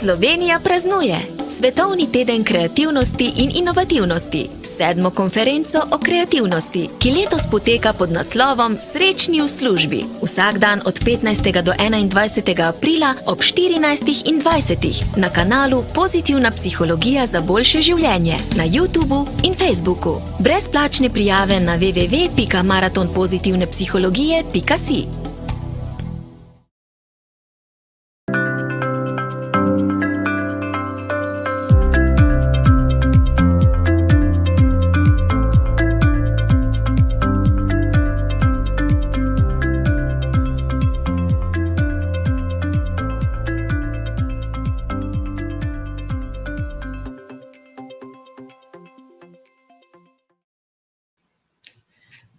Slovenija praznuje Svetovni teden kreativnosti in inovativnosti, 7. konferenco o kreativnosti, ki letos poteka pod naslovom Srečni v službi. Vsak dan od 15. do 21. aprila ob 14:20 na kanalu Pozitivna psihologija za boljše življenje na YouTubu in Facebooku. Brezplačne prijave na www.maratonpozitivnepsihologije.si.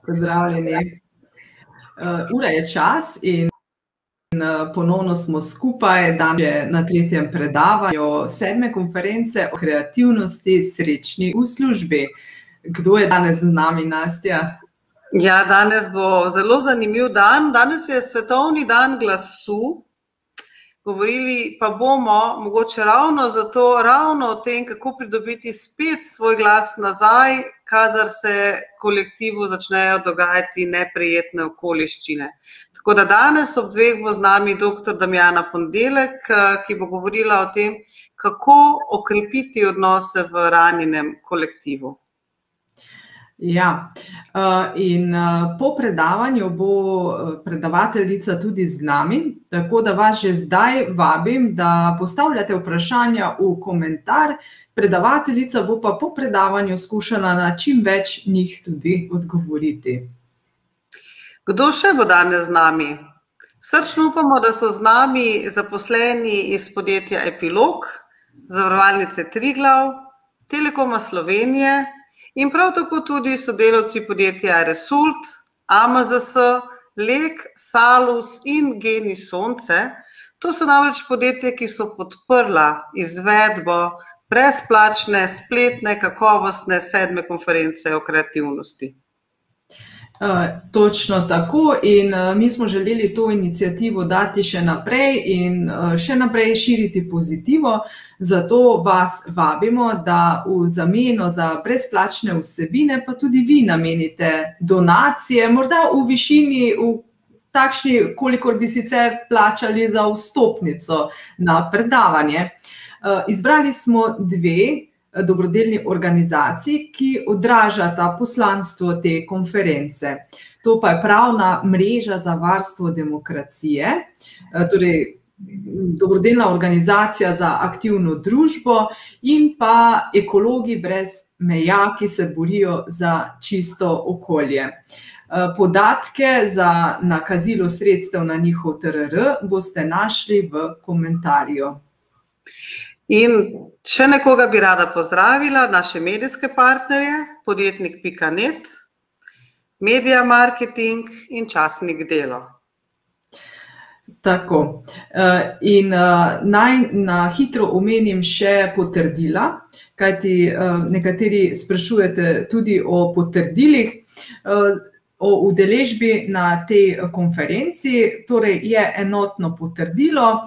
Pozdravljeni. Ura je čas in ponovno smo skupaj, danes je na 3. predavanju 7. konference o kreativnosti Srečni v službi. Kdo je danes z nami, Nastja? Ja, danes bo zelo zanimiv dan. Danes je Svetovni dan glasu. Govorili pa bomo mogoče ravno o tem, kako pridobiti spet svoj glas nazaj, kadar se kolektivu začnejo dogajati neprijetne okoliščine. Tako da danes ob 2 bo z nami dr. Damjana Ponedeljek, ki bo govorila o tem, kako okrepiti odnose v ranjenem kolektivu. Ja, in po predavanju bo predavateljica tudi z nami, tako da vas že zdaj vabim, da postavljate vprašanja v komentar, predavateljica bo pa po predavanju skušala na čim več njih tudi odgovoriti. Kdo še bo danes z nami? Srčno upamo, da so z nami zaposleni iz podjetja Epilog, Zavarovalnice Triglav, Telekoma Slovenije, in prav tako tudi sodelavci podjetja Result, AMZS, Lek, Salus in Geni Sonce. To so namreč podjetja, ki so podprla izvedbo brezplačne, spletne, kakovostne 7. konference o kreativnosti. Točno tako in mi smo želeli to iniciativo dati še naprej in še naprej širiti pozitivo, zato vas vabimo, da v zameno za brezplačne vsebine pa tudi vi namenite donacije, morda v višini takšni, kolikor bi sicer plačali za vstopnico na predavanje. Izbrali smo 2 dobrodelni organizaciji, ki odražata poslanstvo te konference. To pa je Pravna mreža za varstvo demokracije, torej dobrodelna organizacija za aktivno družbo in pa Ekologi brez meja, ki se borijo za čisto okolje. Podatke za nakazilo sredstev na njihov TRR boste našli v komentarju. In še nekoga bi rada pozdravila, naše medijske partnerje, podjetnik.net, Media Marketing in časnik Delo. Tako, in naj na hitro omenim še potrdila, kajti nekateri sprašujete tudi o potrdilih. O udeležbi na tej konferenci, torej je enotno potrdilo,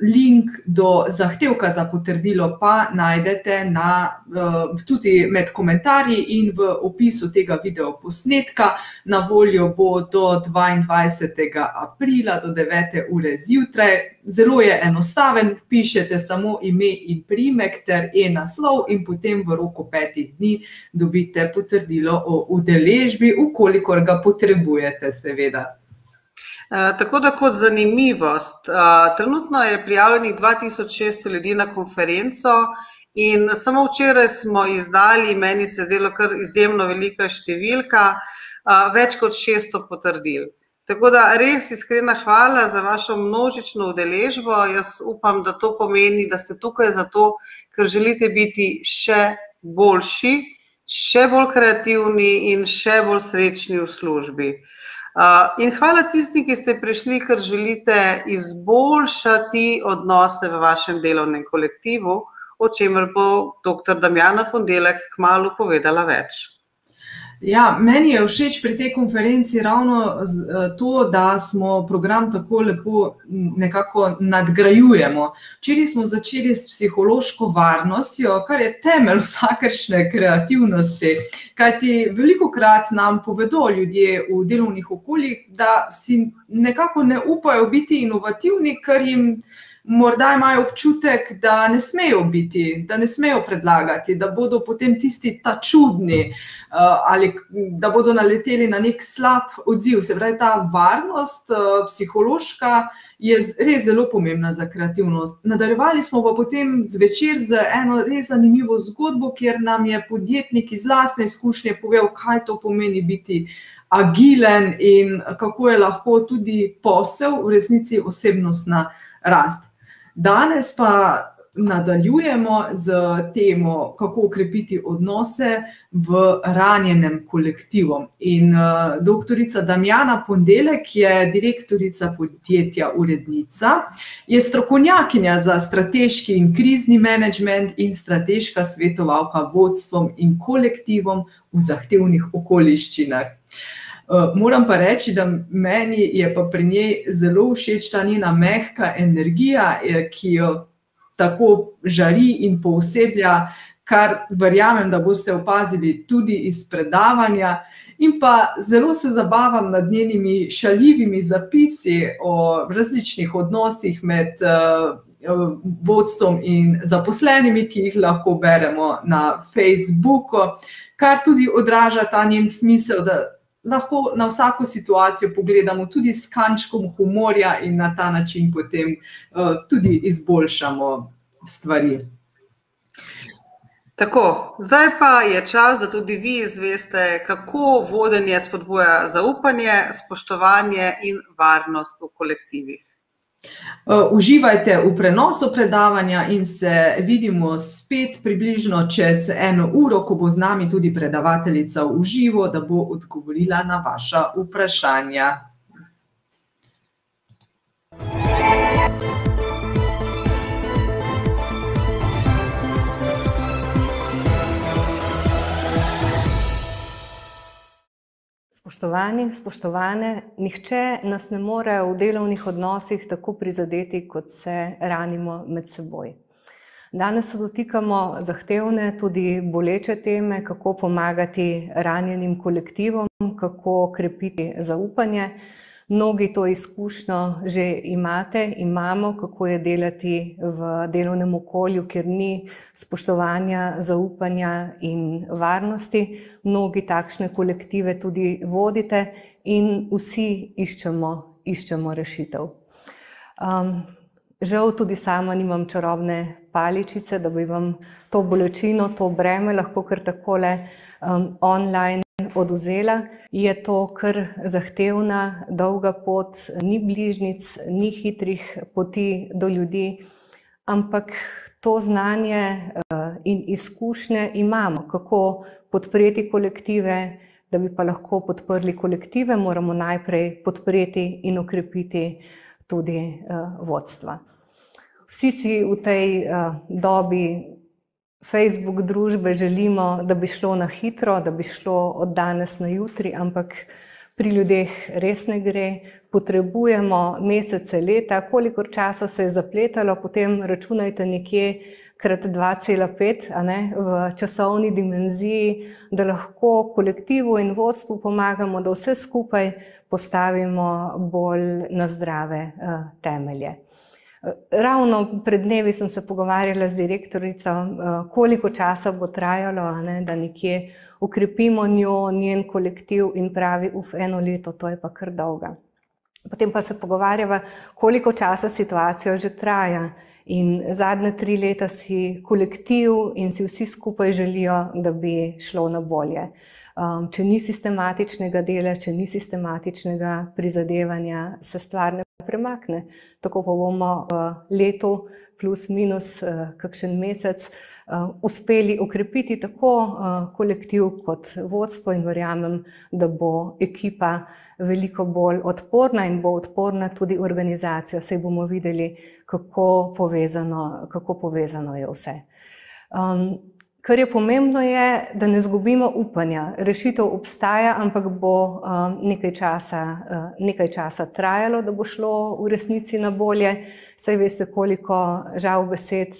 link do zahtevka za potrdilo pa najdete tudi med komentarji in v opisu tega videoposnetka. Na voljo bo do 22. aprila do 9. ure zjutraj. Zelo je enostaven, pišete samo ime in priimek ter e-naslov in potem v roku 5 dni dobite potrdilo o udeležbi, kolikor ga potrebujete, seveda. Tako da kot zanimivost, trenutno je prijavljenih 2600 ljudi na konferenco in samo včeraj smo izdali, meni se je zdelo kar izjemno velika številka, več kot 600 potrdil. Tako da res iskrena hvala za vašo množično udeležbo. Jaz upam, da to pomeni, da ste tukaj zato, ker želite biti še boljši še bolj kreativni in še bolj srečni v službi. In hvala tistim, ki ste prišli, ker želite izboljšati odnose v vašem delovnem kolektivu, o čemer bo dr. Damjana Ponedeljek kmalu povedala več. Ja, meni je všeč pri tej konferenci ravno to, da smo program tako lepo nekako nadgrajujemo. Včeraj smo začeli s psihološko varnostjo, kar je temelj vsakršne kreativnosti, kajti velikokrat nam povedo ljudje v delovnih okoljih, da si nekako ne upajo biti inovativni, ker jim morda imajo občutek, da ne smejo biti, da ne smejo predlagati, da bodo potem tisti ta čudni ali da bodo naleteli na nek slab odziv. Se pravi, ta varnost psihološka je res zelo pomembna za kreativnost. Nadaljevali smo pa potem zvečer z eno res zanimivo zgodbo, kjer nam je podjetnik iz lastne izkušnje povedal, kaj to pomeni biti agilen in kako je lahko tudi posel v resnici osebnostna rast. Danes pa nadaljujemo z temo, kako okrepiti odnose v ranjenem kolektivu. In doktorica Damjana Ponedeljek je direktorica podjetja Urednica, je strokovnjakinja za strateški in krizni menedžment in strateška svetovalka vodstvom in kolektivom v zahtevnih okoliščinah. Moram pa reči, da meni je pa pri njej zelo všeč ta njena mehka energija, ki jo tako žari in pooseblja, kar verjamem, da boste opazili tudi iz predavanja. In pa zelo se zabavam nad njenimi šaljivimi zapisi o različnih odnosih med vodstvom in zaposlenimi, ki jih lahko beremo na Facebooku, kar tudi odraža ta njen smisel, da lahko na vsako situacijo pogledamo tudi s kančkom humorja in na ta način potem tudi izboljšamo stvari. Tako, zdaj pa je čas, da tudi vi izveste, kako vodenje spodbuja zaupanje, spoštovanje in varnost v kolektivih. Uživajte v prenosu predavanja in se vidimo spet približno čez 1 uro, ko bo z nami tudi predavateljica v živo, da bo odgovorila na vaša vprašanja. Spoštovani, spoštovane, nihče nas ne more v delovnih odnosih tako prizadeti, kot se ranimo med seboj. Danes se dotikamo zahtevne, tudi boleče teme, kako pomagati ranjenim kolektivom, kako krepiti zaupanje. Mnogi to izkušnjo že imamo, kako je delati v delovnem okolju, kjer ni spoštovanja, zaupanja in varnosti. Mnogi takšne kolektive tudi vodite in vsi iščemo rešitev. Žal tudi sama nimam čarobne paličice, da bi vam to bolečino, to breme lahko kar takole online odvzela. Je to kar zahtevna, dolga pot, ni bližnjic, ni hitrih poti do ljudi, ampak to znanje in izkušnje imamo, kako podpreti kolektive. Da bi pa lahko podprli kolektive, moramo najprej podpreti in okrepiti tudi vodstva. Vsi si v tej dobi Facebook družbe želimo, da bi šlo na hitro, da bi šlo od danes na jutri, ampak pri ljudeh res ne gre. Potrebujemo mesece, leta, kolikor časa se je zapletalo, potem računajte nekje krat 2,5 v časovni dimenziji, da lahko kolektivu in vodstvu pomagamo, da vse skupaj postavimo bolj na zdrave temelje. Ravno pred dnevi sem se pogovarjala z direktorico, koliko časa bo trajalo, da nekje ukrepimo njen kolektiv in pravi, 1 leto, to je pa kar dolga. Potem pa se pogovarjava, koliko časa situacija že traja in zadnje 3 leta si kolektiv in si vsi skupaj želijo, da bi šlo na bolje. Če ni sistematičnega dela, če ni sistematičnega prizadevanja, se stvar ne premakne. Tako pa bomo v letu plus minus kakšen mesec uspeli okrepiti tako kolektiv kot vodstvo in verjamem, da bo ekipa veliko bolj odporna in bo odporna tudi organizacija. Saj bomo videli, kako povezano je vse. Kar je pomembno je, da ne izgubimo upanja. Rešitev obstaja, ampak bo nekaj časa trajalo, da bo šlo v resnici na bolje. Saj veste, koliko žal besed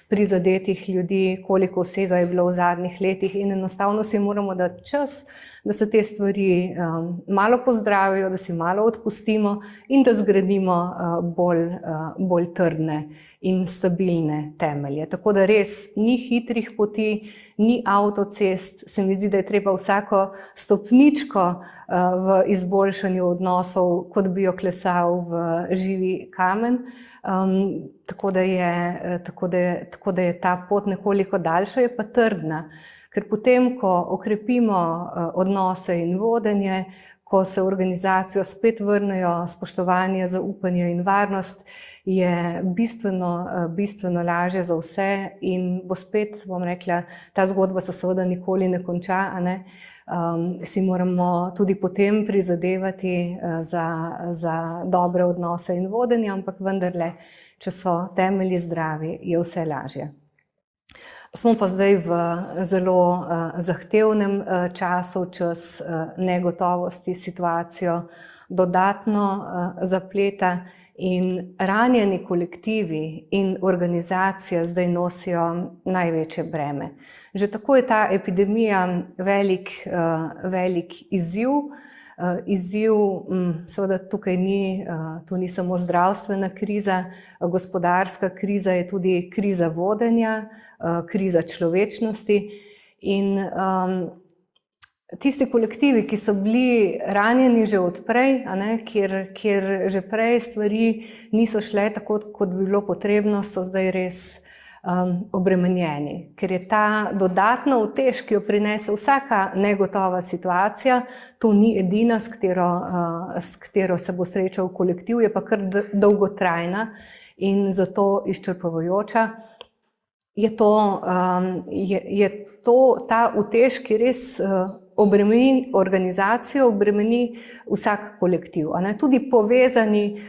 prizadetih ljudi, koliko vsega je bilo v zadnjih letih in enostavno si moramo dati čas, da se te stvari malo pozdravijo, da si malo odpustimo in da zgradimo bolj trdne in stabilne temelje. Tako da res ni hitrih poti, ni avtocest, se mi zdi, da je treba vsako stopničko v izboljšanju odnosov, kot bi jo klesal v živi kamen. Tako da je ta pot nekoliko daljša, je pa trdna. Ker potem, ko okrepimo odnose in vodenje, ko se v organizacijo spet vrnejo spoštovanje, zaupanje in varnost, je bistveno lažje za vse in bo spet, bom rekla, ta zgodba se seveda nikoli ne konča, a ne? Si moramo tudi potem prizadevati za dobre odnose in vodenje, ampak vendarle, če so temelji zdravi, je vse lažje. Smo pa zdaj v zelo zahtevnem času, čas negotovosti, situacijo dodatno zapleta in ranjeni kolektivi in organizacija zdaj nosijo največje breme. Že tako je ta epidemija velik izziv. Seveda tukaj to ni samo zdravstvena kriza, gospodarska kriza je tudi kriza vodenja, kriza človečnosti in tisti kolektivi, ki so bili ranjeni že odprej, kjer že prej stvari niso šle tako, kot bi bilo potrebno, so zdaj res obremenjeni, ker je ta dodatna utež, ki jo prinese vsaka negotova situacija, to ni edina, s katero se bo srečal kolektiv, je pa kar dolgotrajna in zato izčrpavajoča. Ta utež, ki res obremeni organizacijo, obremeni vsak kolektiv, tudi povezani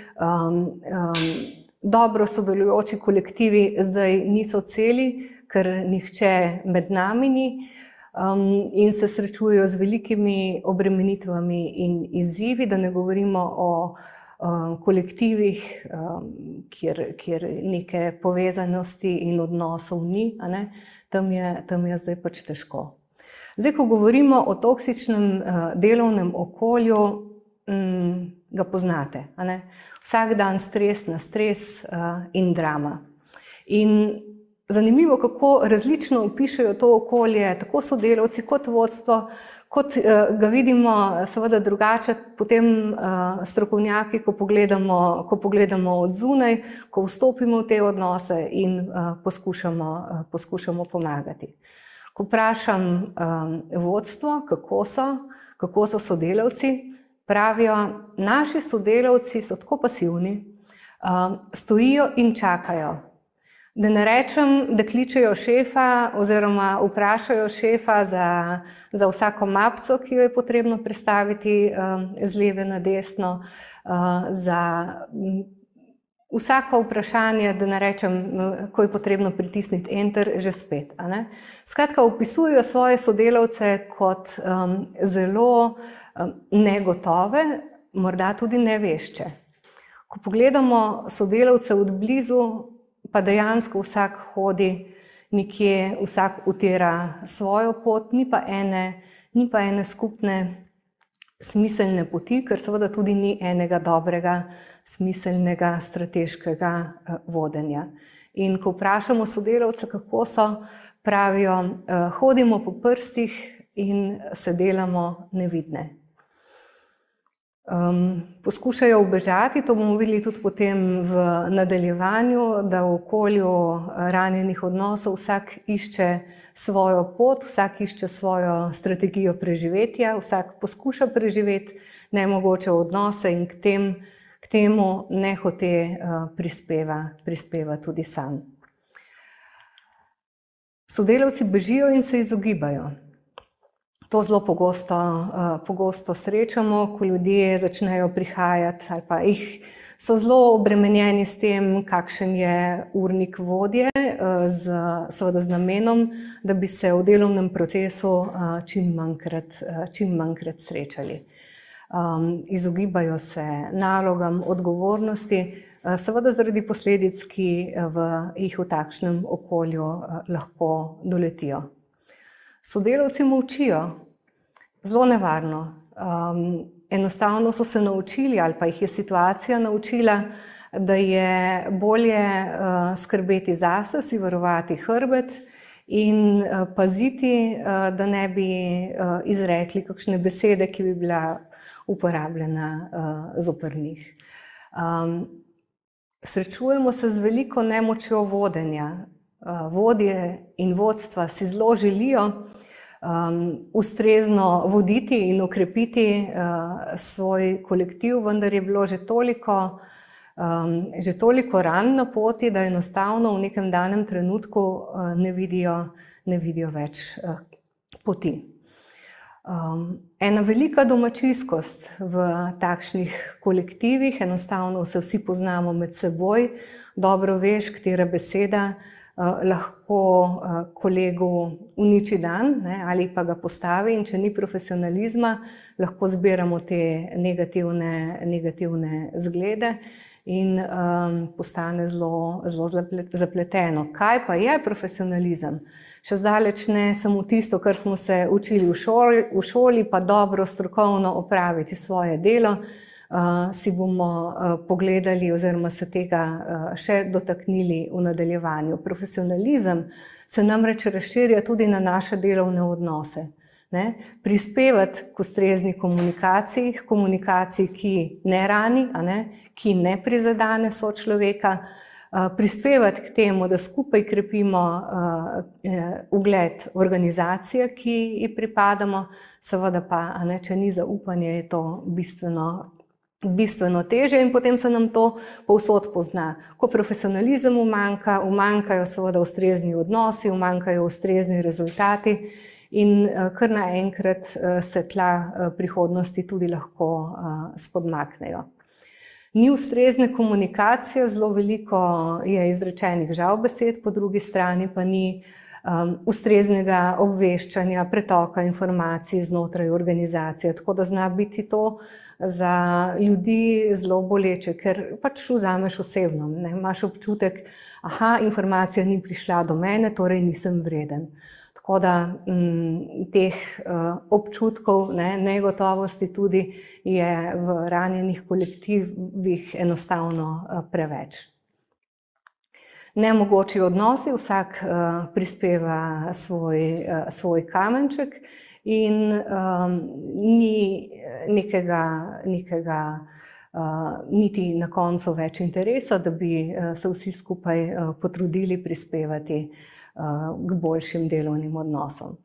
dobro sodelujoči kolektivi zdaj niso celi, ker nihče med nami ni in se srečujejo z velikimi obremenitvami in izzivi, da ne govorimo o kolektivih, kjer neke povezanosti in odnosov ni, tam je zdaj pač težko. Zdaj, ko govorimo o toksičnem delovnem okolju, ga poznate, vsak dan stres na stres in drama. In zanimivo, kako različno opišejo to okolje, tako sodelavci kot vodstvo, kot ga vidimo seveda drugače potem strokovnjaki, ko pogledamo od zunaj, ko vstopimo v te odnose in poskušamo pomagati. Ko vprašam vodstvo, kako so sodelavci, pravijo, naši sodelavci so tako pasivni, stojijo in čakajo. Da ne rečem, da kličejo šefa oziroma vprašajo šefa za vsako mapco, ki jo je potrebno prestaviti z leve na desno, za vsako vprašanje, da ne rečem, ko je potrebno pritisniti enter, že spet. Skratka, opisujejo svoje sodelavce kot zelo negotove, morda tudi nevešče. Ko pogledamo sodelavce od blizu, pa dejansko vsak hodi nekje, vsak utira svojo pot, ni pa ene skupne smiselne poti, ker seveda tudi ni enega dobrega, smiselnega, strateškega vodenja. In ko vprašamo sodelavce, kako so, pravijo, hodimo po prstih in se delamo nevidne. Poskušajo ubežati, to bomo videli tudi potem v nadaljevanju, da v okolju ranjenih odnosov vsak išče svojo pot, vsak išče svojo strategijo preživetja, vsak poskuša preživeti nemogoče odnose in k k temu nehote prispeva tudi sam. Sodelavci bežijo in se izogibajo. To zelo pogosto srečamo, ko ljudje začnejo prihajati ali pa so zelo obremenjeni s tem, kakšen je urnik vodje, seveda z namenom, da bi se v delovnem procesu čim manjkrat srečali. Izogibajo se nalogam, odgovornosti, seveda zaradi posledic, ki jih v takšnem okolju lahko doletijo. Sodelavci molčijo, zelo nevarno. Enostavno so se naučili ali pa jih je situacija naučila, da je bolje skrbeti zase, si varovati hrbet in paziti, da ne bi izrekli kakšne besede, ki bi bila uporabljena zoper njih. Srečujemo se z veliko nemočjo vodenja. Vodje in vodstva si zelo želijo ustrezno voditi in okrepiti svoj kolektiv, vendar je bilo že toliko ran na poti, da enostavno v nekem danem trenutku ne vidijo več poti. Ena velika domačijskost v takšnih kolektivih, enostavno se vsi poznamo med seboj, dobro veš, katera beseda lahko kolegu uniči dan, ali pa ga postavi, in če ni profesionalizma, lahko zbiramo te negativne zglede in postane zelo zapleteno. Kaj pa je profesionalizem? Še zdaleč ne samo tisto, kar smo se učili v šoli, pa dobro strokovno opraviti svoje delo. Si bomo pogledali oziroma se tega še dotaknili v nadaljevanju. Profesionalizem se namreč razširja tudi na naše delovne odnose. Prispevati k ustrezni komunikaciji, ki ne rani, ki ne prizadene sočloveka, prispevati k temu, da skupaj krepimo ugled organizacije, ki ji pripadamo, seveda pa, če ni zaupanje, je to bistveno teže in potem se nam to povsod pozna. Ko profesionalizem umanjkajo seveda ustrezni odnosi, umanjkajo ustrezni rezultati in kar naenkrat se tla prihodnosti tudi lahko spodmaknejo. Ni ustrezne komunikacije, zelo veliko je izrečenih žal besed, po drugi strani pa ni ustreznega obveščanja, pretoka informacij znotraj organizacije, tako da zna biti to za ljudi zelo boleče, ker pač vzameš osebno, imaš občutek, informacija ni prišla do mene, torej nisem vreden. Tako da teh občutkov negotovosti tudi je v ranjenih kolektivih enostavno preveč. Nemogoči odnosi, vsak prispeva svoj kamenček in ni niti na koncu več interesa, da bi se vsi skupaj potrudili prispevati k boljšim delovnim odnosom.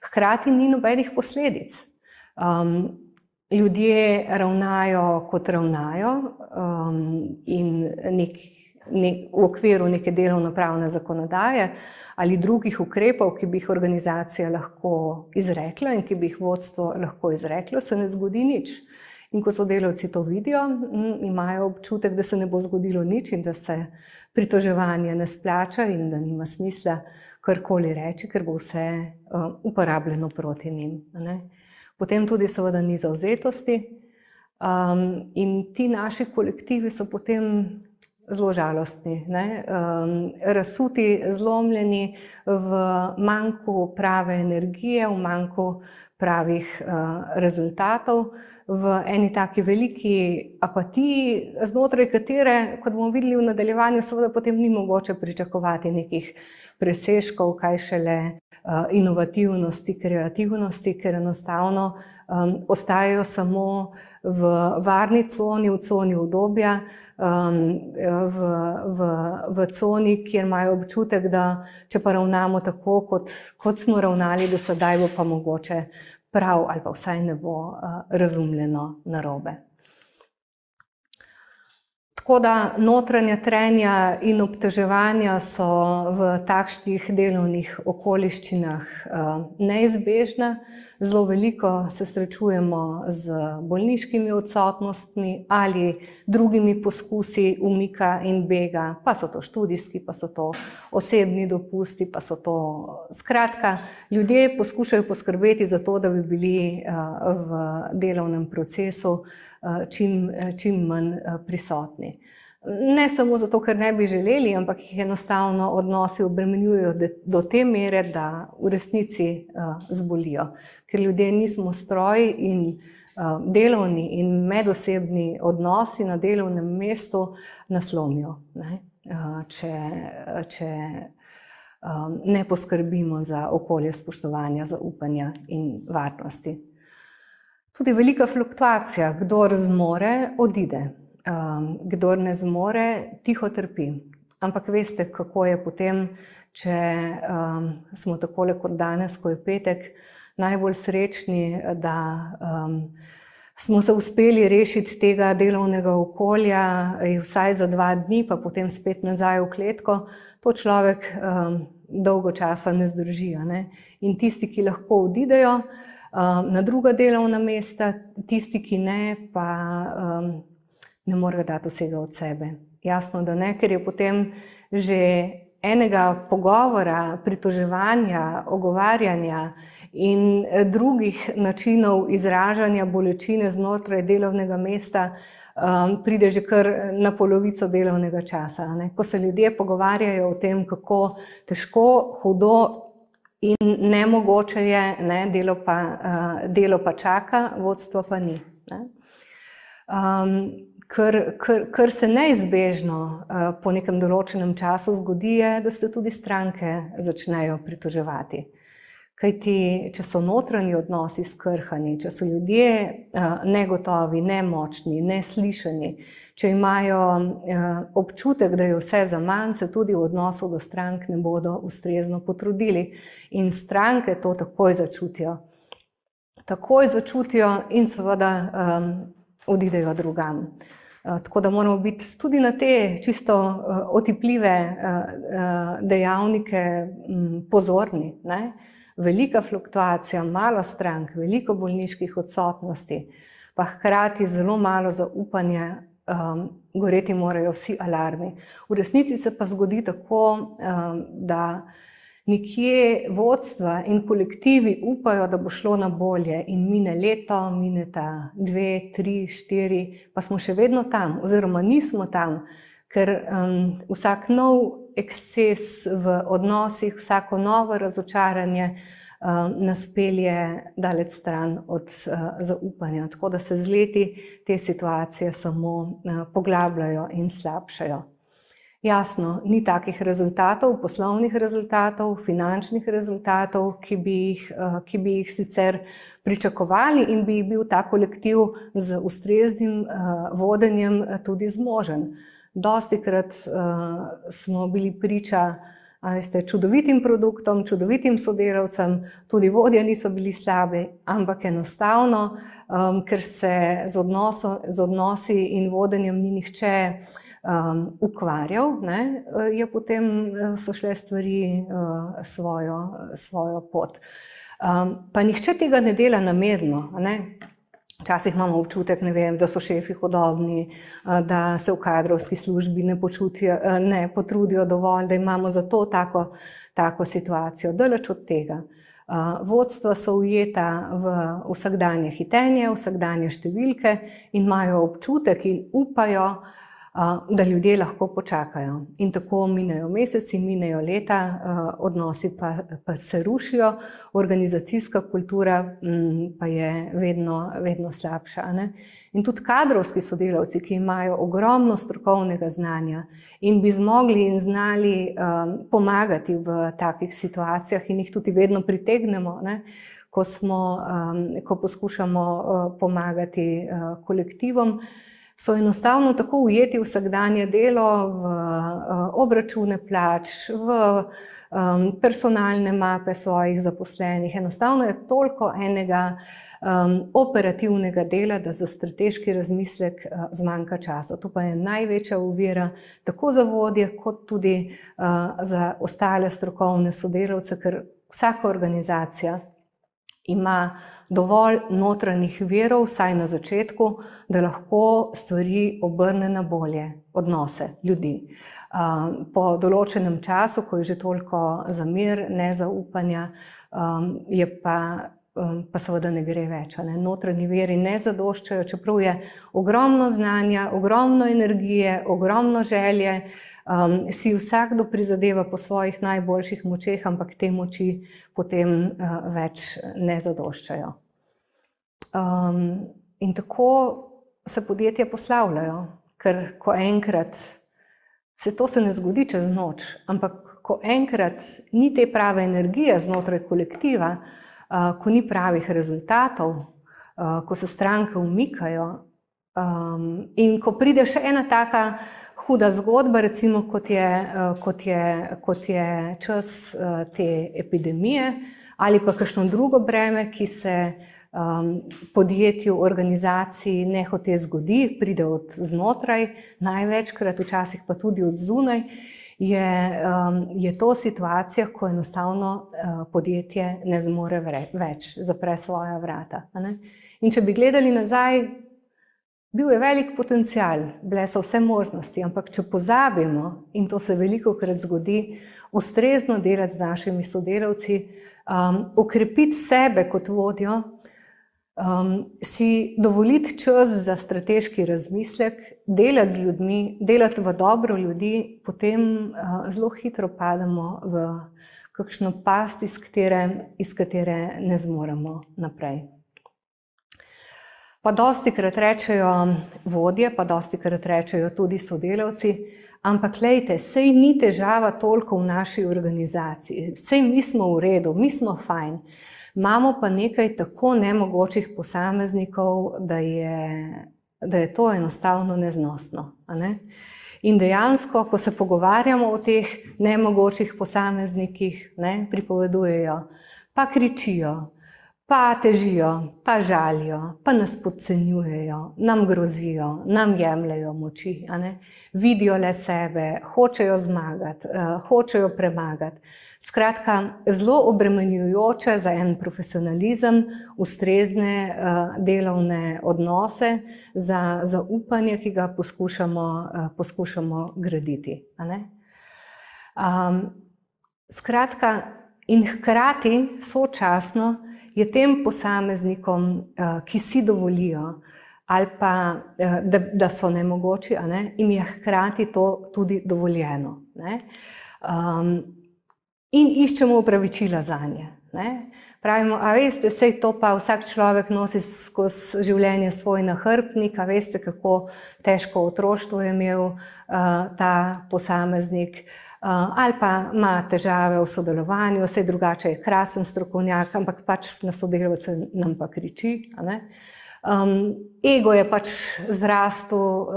Hkrati ni nobenih posledic. Ljudje ravnajo, kot ravnajo, in v okviru neke delovnopravne zakonodaje ali drugih ukrepov, ki bi jih organizacija lahko izrekla in ki bi jih vodstvo lahko izreklo, se ne zgodi nič. In ko sodelavci to vidijo, imajo občutek, da se ne bo zgodilo nič in da se pritoževanje ne splača in da nima smisla karkoli reči, ker bo vse uporabljeno proti njim. Potem tudi seveda ni zavzetosti in ti naši kolektivi so potem zelo žalostni, razsuti, zlomljeni v manku prave energije, v manku pravih rezultatov, v eni taki veliki apatiji, znotraj katere, kot bomo videli v nadaljevanju, seveda potem ni mogoče pričakovati nekih presežkov, kaj šele inovativnosti, kreativnosti, ker enostavno ostajajo samo v varni coni, v coni udobja, v coni, kjer imajo občutek, da če pa ravnamo tako, kot smo ravnali do sedaj, bo pa mogoče prav ali pa vsaj ne bo razumljeno narobe. Tako da notranja trenja in obteževanja so v takšnih delovnih okoliščinah neizbežna. Zelo veliko se srečujemo z bolniškimi odsotnostmi ali drugimi poskusi umika in bega, pa so to študijski, pa so to osebni dopusti, pa so to skratka. Ljudje poskušajo poskrbeti za to, da bi bili v delovnem procesu čim manj prisotni. Ne samo zato, ker ne bi želeli, ampak jih enostavno odnosi obremenjujejo do te mere, da v resnici zbolijo. Ker ljudje nismo stroji in delovni in medosebni odnosi na delovnem mestu nas lomijo, če ne poskrbimo za okolje spoštovanja, zaupanja in varnosti. Tudi velika fluktuacija, kdor zmore, odide. Kdor ne zmore, tiho trpi. Ampak veste, kako je potem, če smo takole kot danes, ko je petek, najbolj srečni, da smo se uspeli rešiti tega delovnega okolja vsaj za 2 dni, pa potem spet nazaj v kletko. To človek dolgo časa ne zdrži, ne? In tisti, ki lahko odidejo na druga delovna mesta, tisti, ki ne, pa ne morejo dati vsega od sebe. Jasno, da ne, ker je potem že enega pogovora, pritoževanja, ogovarjanja in drugih načinov izražanja bolečine znotraj delovnega mesta pride že kar na polovico delovnega časa, ne? Ko se ljudje pogovarjajo o tem, kako težko, hudo in nemogoče je, ne? Delo pa čaka, vodstvo pa ni, ne? Kar se neizbežno po nekem določenem času zgodi, je, da se tudi stranke začnejo pritoževati. Kajti, če so notranji odnosi skrhani, če so ljudje negotovi, nemočni, neslišani, če imajo občutek, da je vse zaman, se tudi v odnosu do strank ne bodo ustrezno potrudili. In stranke to takoj začutijo. Takoj začutijo in seveda odidejo drugam. Tako da moramo biti tudi na te čisto otipljive dejavnike pozorni, ne? Velika fluktuacija, malo strank, veliko bolniških odsotnosti, pa hkrati zelo malo zaupanja, goreti morajo vsi alarmi. V resnici se pa zgodi tako, da nekje vodstva in kolektivi upajo, da bo šlo na bolje in mine leto, mineta 2, 3, 4, pa smo še vedno tam, oziroma nismo tam, ker vsak nov eksces v odnosih, vsako novo razočaranje nas pelje daleč stran od zaupanja. Tako da se z leti te situacije samo poglabljajo in slabšajo. Jasno, ni takih rezultatov, poslovnih rezultatov, finančnih rezultatov, ki bi jih sicer pričakovali in bi bil ta kolektiv z ustreznim vodenjem tudi zmožen. Dostikrat smo bili priča čudovitim produktom, čudovitim sodelavcem, tudi vodje niso bili slabi, ampak enostavno, ker se z odnosi in vodenjem ni nihče ukvarjal, ne, potem so šle stvari svojo pot. Pa nihče tega ne dela namerno, ne. Včasih imamo občutek, ne vem, da so šefi hudobni, da se v kadrovski službi ne potrudijo dovolj, da imamo zato tako situacijo. Daleč od tega. Vodstva so ujeta v vsakdanje hitenje, vsakdanje številke in imajo občutek in upajo, da ljudje lahko počakajo. In tako minejo meseci, minejo leta, odnosi pa se rušijo, organizacijska kultura pa je vedno slabša, ne? In tudi kadrovski sodelavci, ki imajo ogromno strokovnega znanja in bi zmogli in znali pomagati v takih situacijah in jih tudi vedno pritegnemo, ne? Ko poskušamo pomagati kolektivom, so enostavno tako ujeti v vsakdanje delo, v obračune plač, v personalne mape svojih zaposlenih. Enostavno je toliko enega operativnega dela, da za strateški razmislek zmanjka časa. To pa je največja ovira tako za vodje, kot tudi za ostale strokovne sodelavce, ker vsaka organizacija ima dovolj notranjih virov, vsaj na začetku, da lahko stvari obrne na bolje, odnose ljudi. Po določenem času, ko je že toliko zamer, nezaupanja, je pa seveda ne gre več. Notranji viri ne zadoščajo, čeprav je ogromno znanja, ogromno energije, ogromno želje, si vsakdo prizadeva po svojih najboljših močeh, ampak te moči potem več ne zadoščajo. In tako se podjetja poslavljajo, ker ko enkrat, to se ne zgodi čez noč, ampak ko enkrat ni te prave energije znotraj kolektiva, ko ni pravih rezultatov, ko se stranke umikajo in ko pride še ena taka huda zgodba, recimo kot je čas te epidemije ali pa kakšno drugo breme, ki se podjetju, organizaciji nehote zgodi, pride od znotraj, največkrat, včasih pa tudi od zunaj, je to situacija, ko enostavno podjetje ne zmore več, zapre svoja vrata. In če bi gledali nazaj, bil je velik potencial, bile so vse možnosti, ampak če pozabimo, in to se velikokrat zgodi, ustrezno delati z našimi sodelavci, okrepiti sebe kot vodjo, si dovoliti čas za strateški razmislek, delati z ljudmi, delati v dobro ljudi, potem zelo hitro pademo v kakšno past, iz katere ne zmoremo naprej. Pa dostikrat rečejo vodje, pa dostikrat rečejo tudi sodelavci, ampak glejte, sej ni težava toliko v naši organizaciji, sej mi smo v redu, mi smo fajn. Imamo pa nekaj tako nemogočih posameznikov, da je to enostavno neznosno. In dejansko, ko se pogovarjamo o teh nemogočih posameznikih, pripovedujejo, pa kričijo, pa težijo, pa žalijo, pa nas podcenjujejo, nam grozijo, nam jemljejo moči. Vidijo le sebe, hočejo zmagati, hočejo premagati. Skratka, zelo obremenjujoče za en profesionalizem, ustrezne delovne odnose, za zaupanje, ki ga poskušamo graditi. Skratka, in hkrati sočasno je tem posameznikom, ki si dovolijo, ali pa da so nemogoči, jim je hkrati to tudi dovoljeno. In iščemo opravičila zanje. Pravimo, a veste, sej to pa vsak človek nosi skozi življenje svoj nahrbtnik, a veste, kako težko otroštvo je imel ta posameznik, ali pa ima težave v sodelovanju, sej drugače je krasen strokovnjak, ampak pač na sodelavce nam pa kriči. Ego je pač zrastel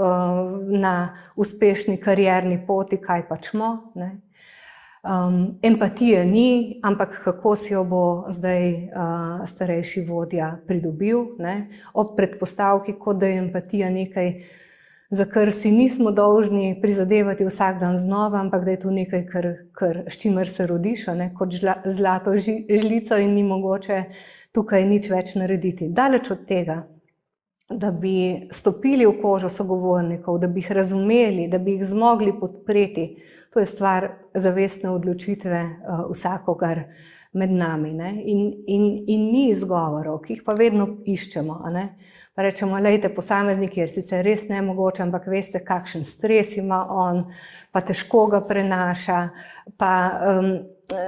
na uspešni karierni poti, kaj pač smo. Empatije ni, ampak kako si jo bo zdaj starejši vodja pridobil, ob predpostavki, kot da je empatija nekaj, za kar si nismo dolžni prizadevati vsak dan znova, ampak da je to nekaj, s čimer se rodiš, kot zlato žlico in ni mogoče tukaj nič več narediti. Daleč od tega, da bi stopili v kožo sogovornikov, da bi jih razumeli, da bi jih zmogli podpreti. To je stvar zavestne odločitve vsakogar med nami. In ni izgovorov, ki jih pa vedno iščemo. Pa rečemo, lejte, posameznik je sicer res nemogoče, ampak veste, kakšen stres ima on, pa težko ga prenaša, pa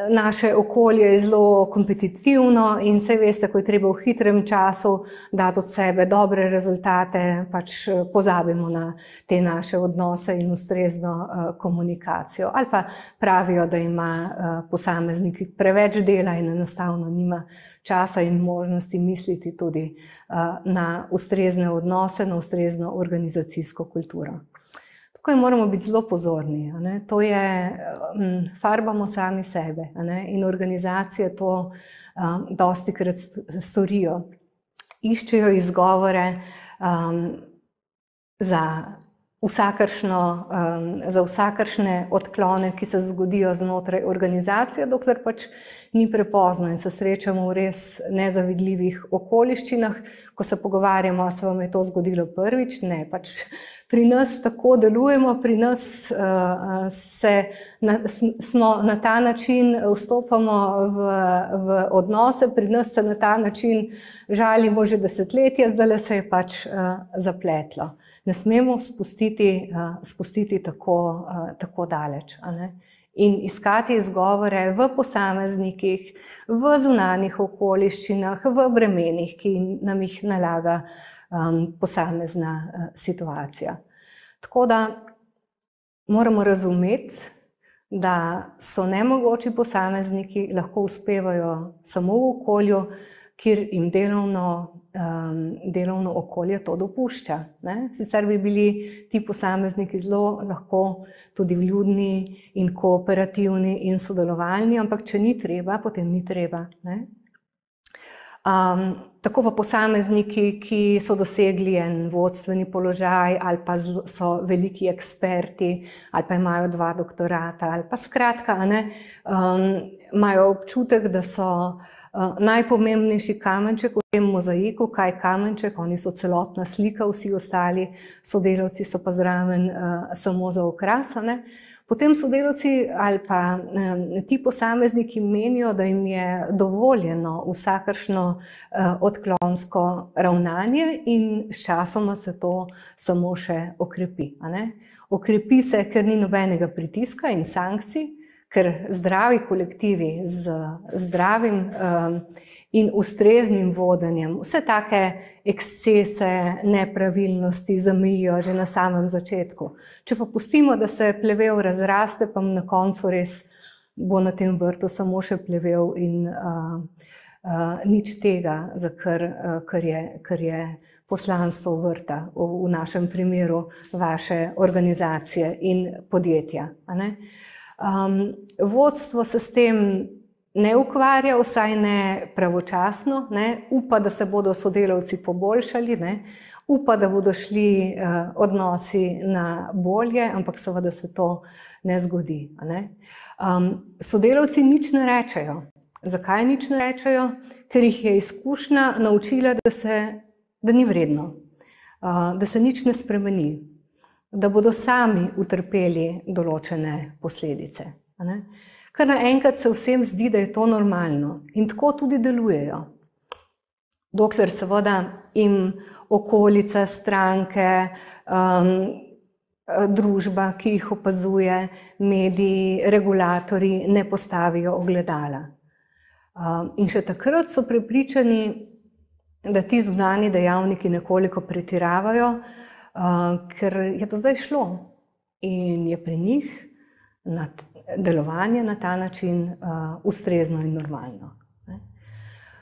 naše okolje je zelo kompetitivno in saj veste, ko je treba v hitrem času dati od sebe dobre rezultate, pač pozabimo na te naše odnose in ustrezno komunikacijo. Ali pa pravijo, da ima posameznik preveč dela in enostavno nima časa in možnosti misliti tudi na ustrezne odnose, na ustrezno organizacijsko kulturo. Tukaj moramo biti zelo pozorni. To je, farbamo sami sebe, in organizacije to dostikrat storijo. Iščejo izgovore za vsakršne odklone, ki se zgodijo znotraj organizacije, dokler pač ni prepozno in se srečamo v res nezavidljivih okoliščinah, ko se pogovarjamo, se vam je to zgodilo prvič, ne, pač pri nas tako delujemo, pri nas smo na ta način, vstopamo v odnose, pri nas se na ta način žalimo že desetletja, zdajle se je pač zapletlo. Ne smemo spustiti tako daleč, in iskati izgovore v posameznikih, v zunanjih okoliščinah, v bremenih, ki nam jih nalaga posamezna situacija. Tako da moramo razumeti, da so nemogoči posamezniki, lahko uspevajo samo v okolju, kjer jim delovno okolje to dopušča. Sicer bi bili ti posamezniki zelo lahko tudi vljudni in kooperativni in sodelovalni, ampak če ni treba, potem ni treba. Tako pa posamezniki, ki so dosegli en vodstveni položaj ali pa so veliki eksperti ali pa imajo 2 doktorata ali pa skratka, imajo občutek, da so najpomembnejši kamenček v tem mozaiku. Kaj je kamenček? Oni so celotna slika, vsi ostali sodelavci so pa zraven samo za okras. Potem sodelavci ali pa ti posamezniki menijo, da jim je dovoljeno vsakršno odklonsko ravnanje in sčasoma se to samo še okrepi. Okrepi se, ker ni nobenega pritiska in sankcij, ker zdravi kolektivi z zdravim in ustreznim vodenjem vse take ekscese, nepravilnosti zamejijo že na samem začetku. Če pa pustimo, da se plevel razraste, pa na koncu res bo na tem vrtu samo še plevel in nič tega, kar je poslanstvo vrta, v našem primeru vaše organizacije in podjetja. Vodstvo se s tem ne ukvarja, vsaj ne pravočasno, upa, da se bodo sodelavci poboljšali, upa, da bodo šli odnosi na bolje, ampak seveda se to ne zgodi. Sodelavci nič ne rečejo. Zakaj nič ne rečejo? Ker jih je izkušnja naučila, da ni vredno, da se nič ne spremeni, da bodo sami utrpeli določene posledice. Kar naenkrat se vsem zdi, da je to normalno in tako tudi delujejo. Dokler seveda jim okolica, stranke, družba, ki jih opazuje, mediji, regulatorji ne postavijo ogledala. In še takrat so prepričani, da ti zunanji dejavniki nekoliko pretiravajo, ker je to zdaj šlo in je pri njih delovanje na ta način ustrezno in normalno.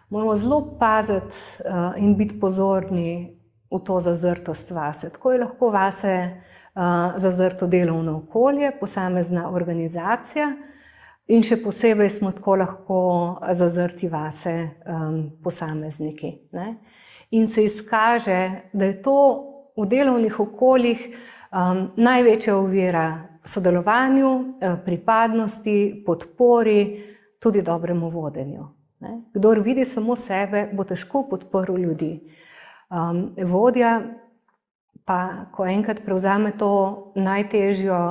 Moramo zelo paziti in biti pozorni v to zazrtost vase. Tako je lahko vase zazrto delovno okolje, posamezna organizacija in še posebej smo tako lahko zazrti vase posamezniki. In se izkaže, da je to v delovnih okoljih največja ovira sodelovanju, pripadnosti, podpori, tudi dobremu vodenju. Kdor vidi samo sebe, bo težko podprl ljudi. Vodja pa, ko enkrat prevzame to najtežjo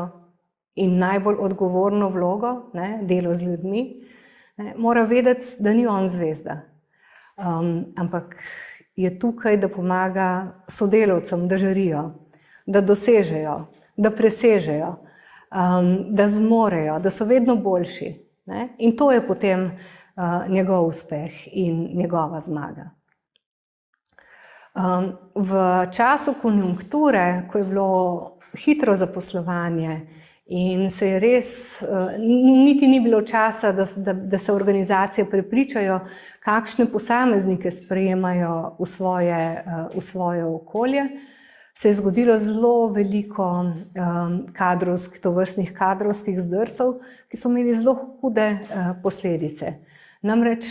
in najbolj odgovorno vlogo, delo z ljudmi, mora vedeti, da ni on zvezda. Ampak je tukaj, da pomaga sodelavcem, da žarijo, da dosežejo, da presežejo, da zmorejo, da so vedno boljši. ne? In to je potem njegov uspeh in njegova zmaga. V času konjunkture, ko je bilo hitro zaposlovanje in se je res, niti ni bilo časa, da se organizacije prepričajo, kakšne posameznike sprejemajo v svoje okolje, se je zgodilo zelo veliko tovrstnih kadrovskih zdrsov, ki so imeli zelo hude posledice. Namreč,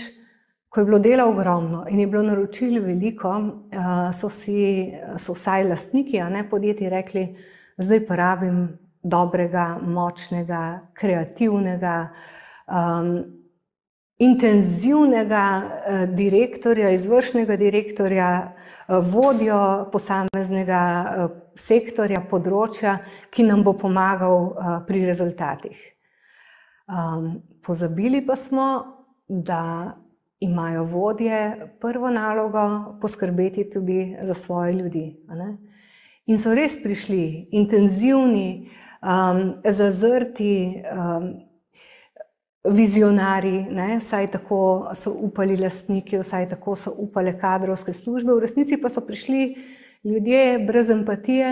ko je bilo dela ogromno in je bilo naročil veliko, so vsaj lastniki, a ne podjetji, rekli, zdaj pa rabim dobrega, močnega, kreativnega, intenzivnega direktorja, izvršnega direktorja, vodjo posameznega sektorja, področja, ki nam bo pomagal pri rezultatih. Pozabili pa smo, da imajo vodje prvo nalogo poskrbeti tudi za svoje ljudi. In so res prišli intenzivni, zazrti vizionarji, vsaj tako so upali lastniki, vsaj tako so upale kadrovske službe, v resnici pa so prišli ljudje brez empatije,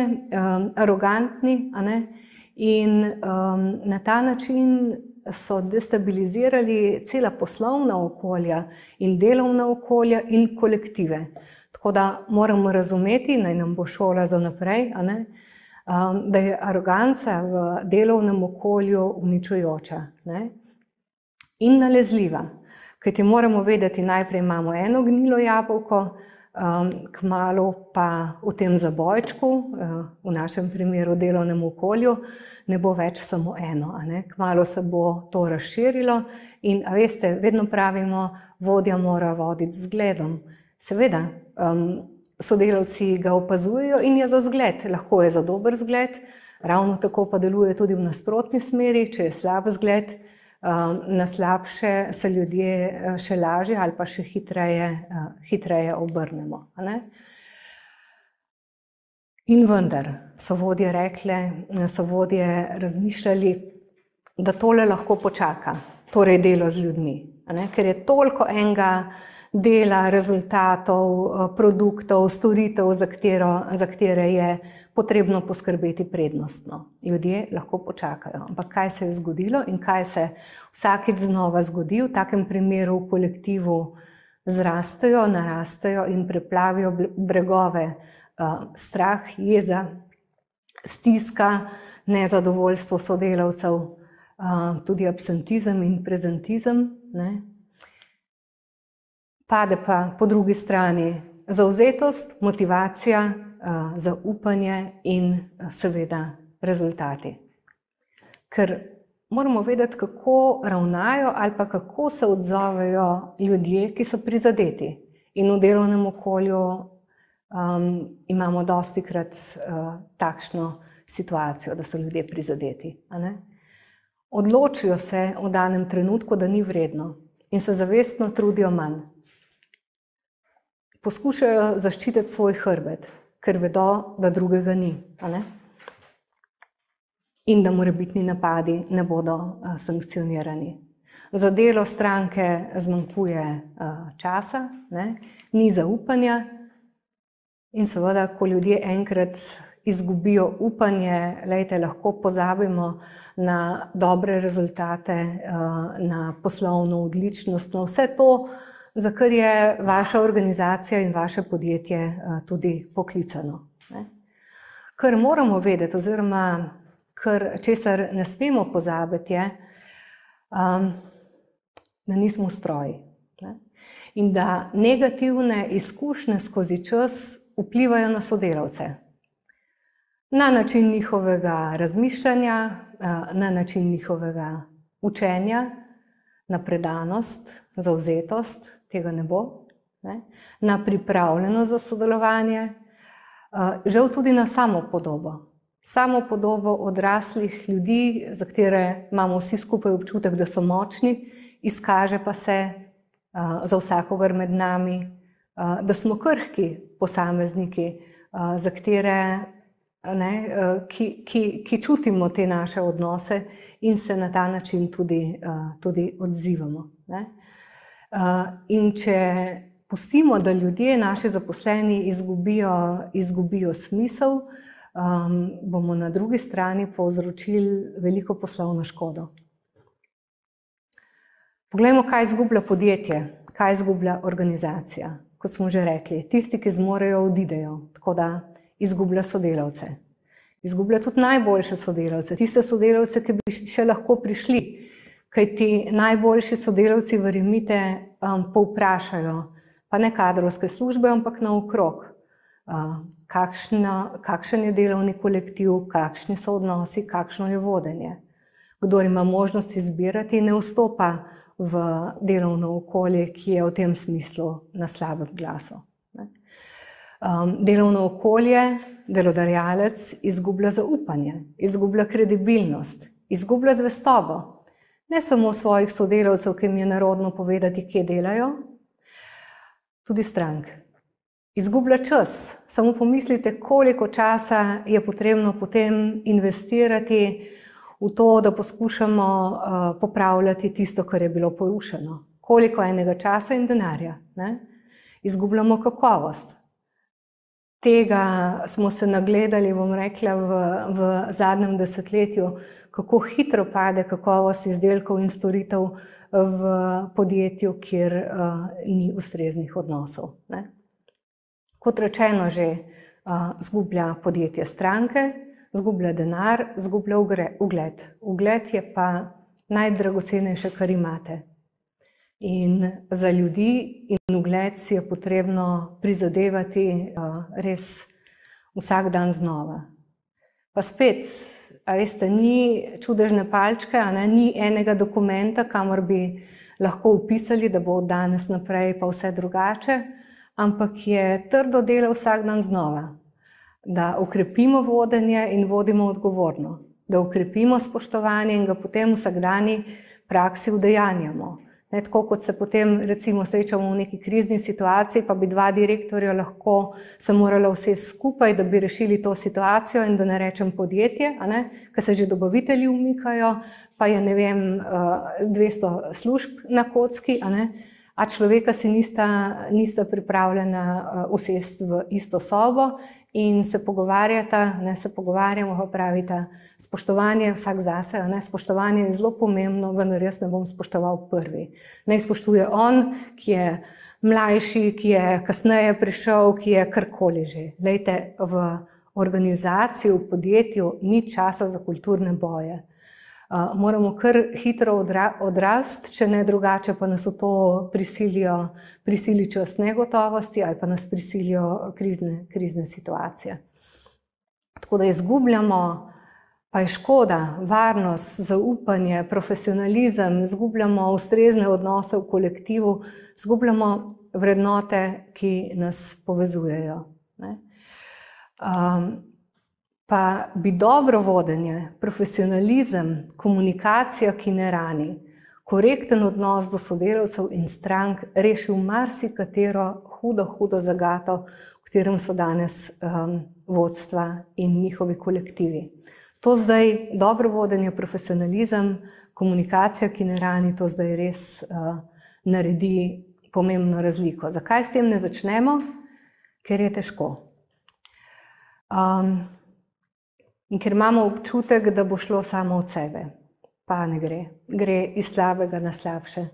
arogantni, in na ta način so destabilizirali cela poslovna okolja in delovna okolja in kolektive. Tako da moramo razumeti, naj nam bo šola za naprej, da je aroganca v delovnem okolju uničujoča in nalezljiva. Kajti moramo vedeti, najprej imamo eno gnilo jabolko, kmalu pa v tem zabojčku, v našem primeru delovnem okolju, ne bo več samo eno. Kmalu se bo to razširilo in, a veste, vedno pravimo, vodja mora voditi z zgledom. Seveda, sodelavci ga opazujejo in je za zgled. Lahko je za dober zgled, ravno tako pa deluje tudi v nasprotni smeri, če je slab zgled, na slabše se ljudje še lažje ali pa še hitreje obrnemo. In vendar so vodje rekle, so vodje razmišljali, da tole lahko počaka, torej delo z ljudmi, ker je toliko enega dela, rezultatov, produktov, storitev, za katere je potrebno poskrbeti prednostno. Ljudje lahko počakajo. Ampak kaj se je zgodilo in kaj se vsakič znova zgodi, v takem primeru v kolektivu zrastejo, narastejo in preplavijo bregove strah, jeza, stiska, nezadovoljstvo sodelavcev, tudi absentizem in prezentizem, Pade pa po drugi strani zavzetost, motivacija, zaupanje in seveda rezultati. Ker moramo vedeti, kako ravnajo ali pa kako se odzovejo ljudje, ki so prizadeti. In v delovnem okolju imamo dostikrat takšno situacijo, da so ljudje prizadeti. Odločijo se v danem trenutku, da ni vredno in se zavestno trudijo manj. Poskušajo zaščititi svoj hrbet, ker vedo, da drugega ni. In da morebitni napadi ne bodo sankcionirani. Za delo stranke zmanjkuje časa, ni zaupanja in seveda, ko ljudje enkrat izgubijo upanje, lahko pozabimo na dobre rezultate, na poslovno odličnost, na vse to, za kar je vaša organizacija in vaše podjetje tudi poklicano. Kar moramo vedeti, oziroma česar ne smemo pozabiti, je, da nismo stroji. In da negativne izkušnje skozi čas vplivajo na sodelavce. Na način njihovega razmišljanja, na način njihovega učenja, na predanost, zavzetost, tega ne bo, na pripravljenost za sodelovanje, žal tudi na samopodobo. Samopodobo odraslih ljudi, za katere imamo vsi skupaj občutek, da so močni, izkaže pa se za vsakogar med nami, da smo krhki posamezniki, za katere ki čutimo te naše odnose in se na ta način tudi odzivamo. In če pustimo, da ljudje, naši zaposleni, izgubijo smisel, bomo na drugi strani povzročili veliko poslovno škodo. Poglejmo, kaj izgublja podjetje, kaj izgublja organizacija. Kot smo že rekli, tisti, ki zmorejo, odidejo, tako da izgublja sodelavce. Izgublja tudi najboljše sodelavce, tiste sodelavce, ki bi še lahko prišli, kajti najboljši sodelavci, verjemite, povprašajo, pa ne kadrovske službe, ampak naokrog. Kakšen je delovni kolektiv, kakšni so odnosi, kakšno je vodenje. Kdor ima možnost izbirati, ne vstopa v delovno okolje, ki je v tem smislu na slabem glasu. Delovno okolje, delodajalec izgublja zaupanje, izgublja kredibilnost, izgublja zvestobo. Ne samo svojih sodelavcev, ki jim je nerodno povedati, kje delajo, tudi strank. Izgublja čas. Samo pomislite, koliko časa je potrebno potem investirati v to, da poskušamo popravljati tisto, kar je bilo porušeno. Koliko enega časa in denarja. Izgubljamo kakovost. Tega smo se nagledali, bom rekla, v zadnjem desetletju, kako hitro pade kakovost izdelkov in storitev v podjetju, kjer ni ustreznih odnosov. Kot rečeno že, izgublja podjetje stranke, izgublja denar, izgublja ugled. Ugled je pa najdragocenejše, kar imate. In za ljudi in ugled si je potrebno prizadevati res vsak dan znova. Pa spet, a veste, ni čudežne palčke, ni enega dokumenta, kamor bi lahko vpisali, da bo od danes naprej pa vse drugače, ampak je trdo delo vsak dan znova. Da okrepimo vodenje in vodimo odgovorno. Da okrepimo spoštovanje in ga potem v vsakdanji praksi udejanjamo. Tako kot se potem recimo srečamo v neki krizni situaciji, pa bi dva direktorja lahko se morala usesti skupaj, da bi rešili to situacijo in da ne rečem podjetje, ker se že dobavitelji umikajo, pa je, ne vem, 200 služb na kocki, a človeka si nista pripravljena usesti v isto sobo in se pogovarjata, se pogovarjamo, pa pravita, spoštovanje vsak zase, spoštovanje je zelo pomembno, vendar jaz ne bom spoštoval prvi. Naj spoštuje on, ki je mlajši, ki je kasneje prišel, ki je karkoli že. Glejte, v organizaciji, v podjetju ni časa za kulturne boje. Moramo kar hitro odrasti, če ne drugače, pa nas v to prisili čas negotovosti ali pa nas prisilijo krizne situacije. Tako da izgubljamo, pa je škoda, varnost, zaupanje, profesionalizem, izgubljamo ustrezne odnose v kolektivu, izgubljamo vrednote, ki nas povezujejo. Pa bi dobro vodenje, profesionalizem, komunikacija, ki ne rani, korekten odnos do sodelavcev in strank rešil marsikatero hudo zagato, v katerem so danes vodstva in njihovi kolektivi. To zdaj dobro vodenje, profesionalizem, komunikacija, ki ne rani, to zdaj res naredi pomembno razliko. Zakaj s tem ne začnemo? Ker je težko. In ker imamo občutek, da bo šlo samo od sebe, pa ne gre. Gre iz slabega na slabše.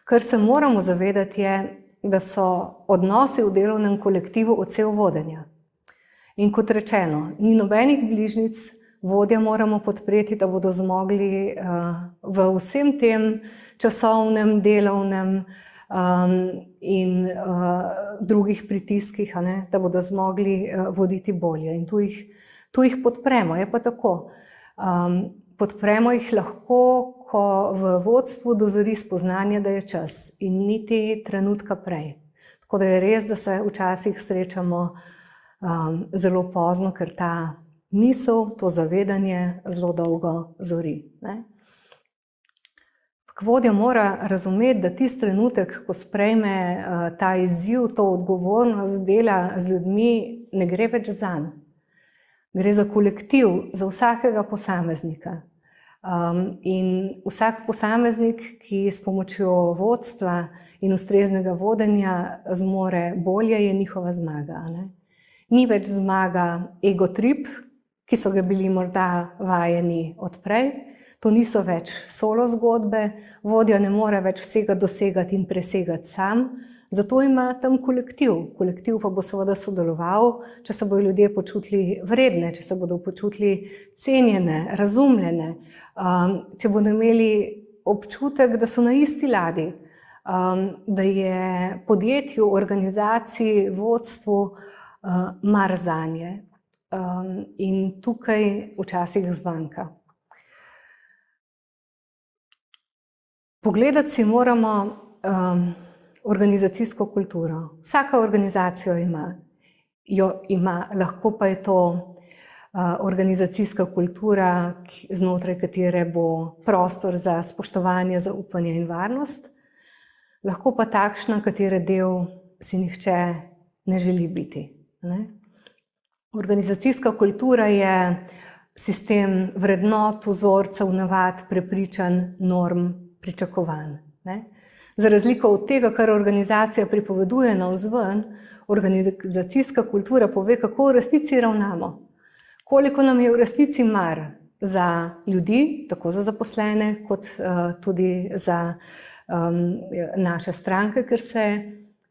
Kar se moramo zavedati je, da so odnosi v delovnem kolektivu odsev vodenja. In kot rečeno, ni nobenih bližnjic, vodja moramo podpreti, da bodo zmogli v vsem tem časovnem, delovnem in drugih pritiskih, da bodo zmogli voditi bolje. In tu jih podpremo, je pa tako. Podpremo jih lahko, ko v vodstvu dozori spoznanje, da je čas in niti trenutka prej. Tako da je res, da se včasih srečamo zelo pozno, ker ta misel, to zavedanje zelo dolgo zori. Vodja mora razumeti, da tisti trenutek, ko sprejme ta izziv, to odgovornost dela z ljudmi, ne gre več zanj. Gre za kolektiv, za vsakega posameznika. In vsak posameznik, ki s pomočjo vodstva in ustreznega vodenja zmore bolje, je njihova zmaga. Ne? Ni več zmaga egotrip, ki so ga bili morda vajeni odprej. To niso več solo zgodbe, vodja ne more več vsega dosegati in presegati sam, zato ima tam kolektiv. Kolektiv pa bo seveda sodeloval, če se bodo ljudje počutili vredne, če se bodo počutili cenjene, razumljene, če bodo imeli občutek, da so na isti ladji, da je podjetju, organizaciji, vodstvu mar zanje. In tukaj včasih zmanjka. Pogledati si moramo organizacijsko kulturo. Vsaka organizacija jo ima, lahko pa je to organizacijska kultura, znotraj katere bo prostor za spoštovanje, zaupanje in varnost, lahko pa takšna, katere del si nihče ne želi biti. Ne? Organizacijska kultura je sistem vrednot, vzorcev, navad, prepričanj, norm, pričakovanj. Ne? Za razliko od tega, kar organizacija pripoveduje navzven, organizacijska kultura pove, kako v resnici ravnamo. Koliko nam je v resnici mar za ljudi, tako za zaposlene, kot tudi za naše stranke, ker se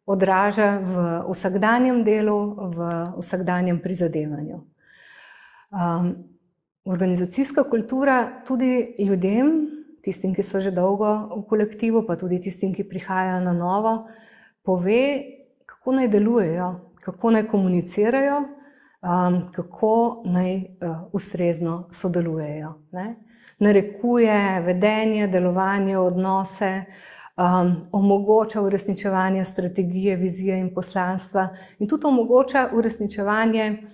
odraža v vsakdanjem delu, v vsakdanjem prizadevanju. Organizacijska kultura tudi ljudem, tistim, ki so že dolgo v kolektivu, pa tudi tistim, ki prihajajo na novo, pove, kako naj delujejo, kako naj komunicirajo, kako naj ustrezno sodelujejo. Ne? Narekuje vedenje, delovanje, odnose, omogoča uresničevanje strategije, vizije in poslanstva in tudi omogoča uresničevanje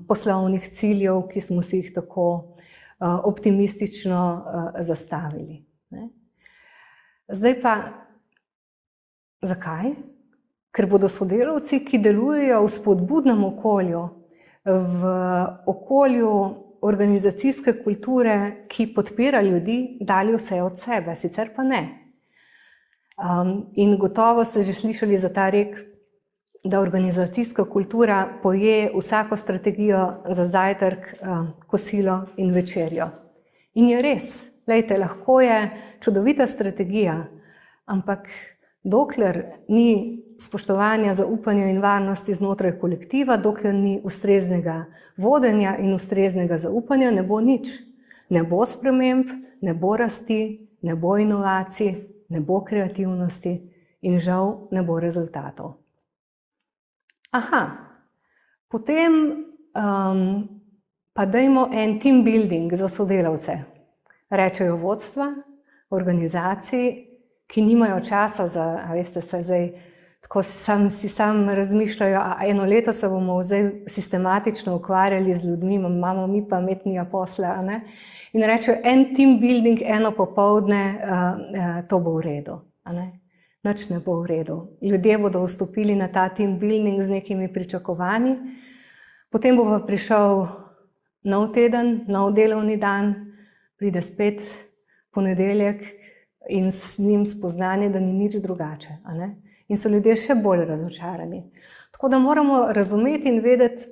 poslovnih ciljev, ki smo si jih tako optimistično zastavili. Ne? Zdaj pa, zakaj? Ker bodo sodelavci, ki delujejo v spodbudnem okolju, v okolju organizacijske kulture, ki podpira ljudi, dali vse od sebe, sicer pa ne. In gotovo ste že slišali za ta rek, da organizacijska kultura poje vsako strategijo za zajtrk, kosilo in večerjo. In je res, glejte, lahko je čudovita strategija, ampak dokler ni spoštovanja, zaupanja in varnosti znotraj kolektiva, dokler ni ustreznega vodenja in ustreznega zaupanja, ne bo nič. Ne bo sprememb, ne bo rasti, ne bo inovacij, ne bo kreativnosti in žal ne bo rezultatov. Aha, potem pa dajmo en team building za sodelavce. Rečejo vodstva, organizacij, ki nimajo časa za, veste, se zdaj tako si sam razmišljajo, eno leto se bomo zdaj sistematično ukvarjali z ljudmi, imamo mi pametnija posla, ne? In rečejo, en team building, eno popoldne, to bo v redu, ne? Nič ne bo v redu. Ljudje bodo vstopili na ta team building z nekimi pričakovanji, potem bo pa prišel nov teden, nov delovni dan, pride spet ponedeljek in s njim spoznanje, da ni nič drugače, ne? In so ljudje še bolj razočarani. Tako da moramo razumeti in vedeti,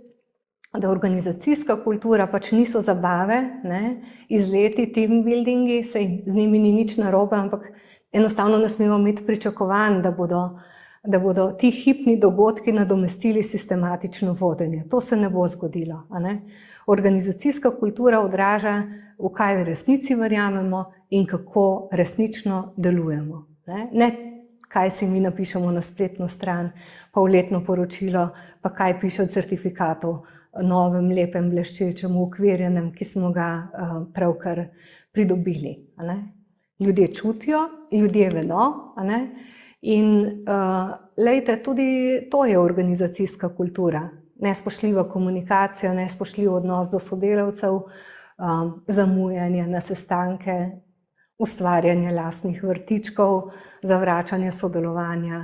da organizacijska kultura pač niso zabave, ne? Izleti, team buildingi, saj z njimi ni nič narobe, ampak enostavno ne smemo imeti pričakovanj, da bodo ti hipni dogodki nadomestili sistematično vodenje. To se ne bo zgodilo, ne? Organizacijska kultura odraža, v kaj v resnici verjamemo in kako resnično delujemo, ne kaj si mi napišemo na spletno stran, pa v letno poročilo, pa kaj piše v certifikatu, novem, lepem, bleščečem, ukvirjenem, ki smo ga pravkar pridobili, ne? Ljudje čutijo, ljudje vedo, ne? In lejte, tudi to je organizacijska kultura. Nespoštljiva komunikacija, nespoštljiv odnos do sodelavcev, zamujanje na sestanke, ustvarjanje lastnih vrtičkov, zavračanje sodelovanja,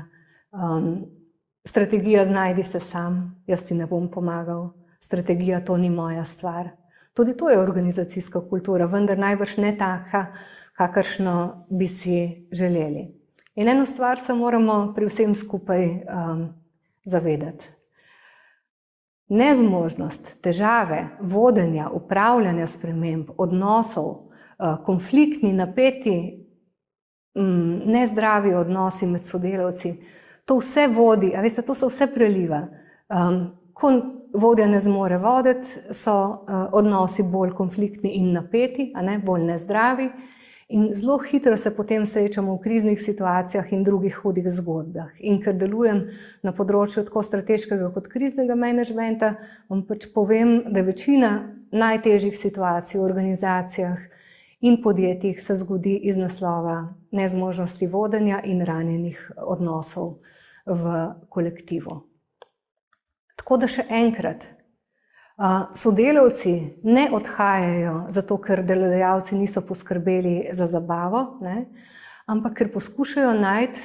strategija znajdi se sam, jaz ti ne bom pomagal, strategija, to ni moja stvar. Tudi to je organizacijska kultura, vendar najbrž ne taka, kakršno bi si želeli. In eno stvar se moramo pri vsem skupaj zavedati. Nezmožnost, težave, vodenja, upravljanja sprememb, odnosov, konfliktni, napeti, nezdravi odnosi med sodelavci, to vse vodi, a veste, to se vse preliva. Ko vodja ne zmore voditi, so odnosi bolj konfliktni in napeti, a ne, bolj nezdravi. In zelo hitro se potem srečamo v kriznih situacijah in drugih hudih zgodbah. In ker delujem na področju tako strateškega kot kriznega menedžmenta, vam pač povem, da večina najtežjih situacij v organizacijah in podjetjih se zgodi iz naslova nezmožnosti vodenja in ranjenih odnosov v kolektivu. Tako da še enkrat, sodelavci ne odhajajo zato, ker delodajalci niso poskrbeli za zabavo, ne, ampak ker poskušajo najti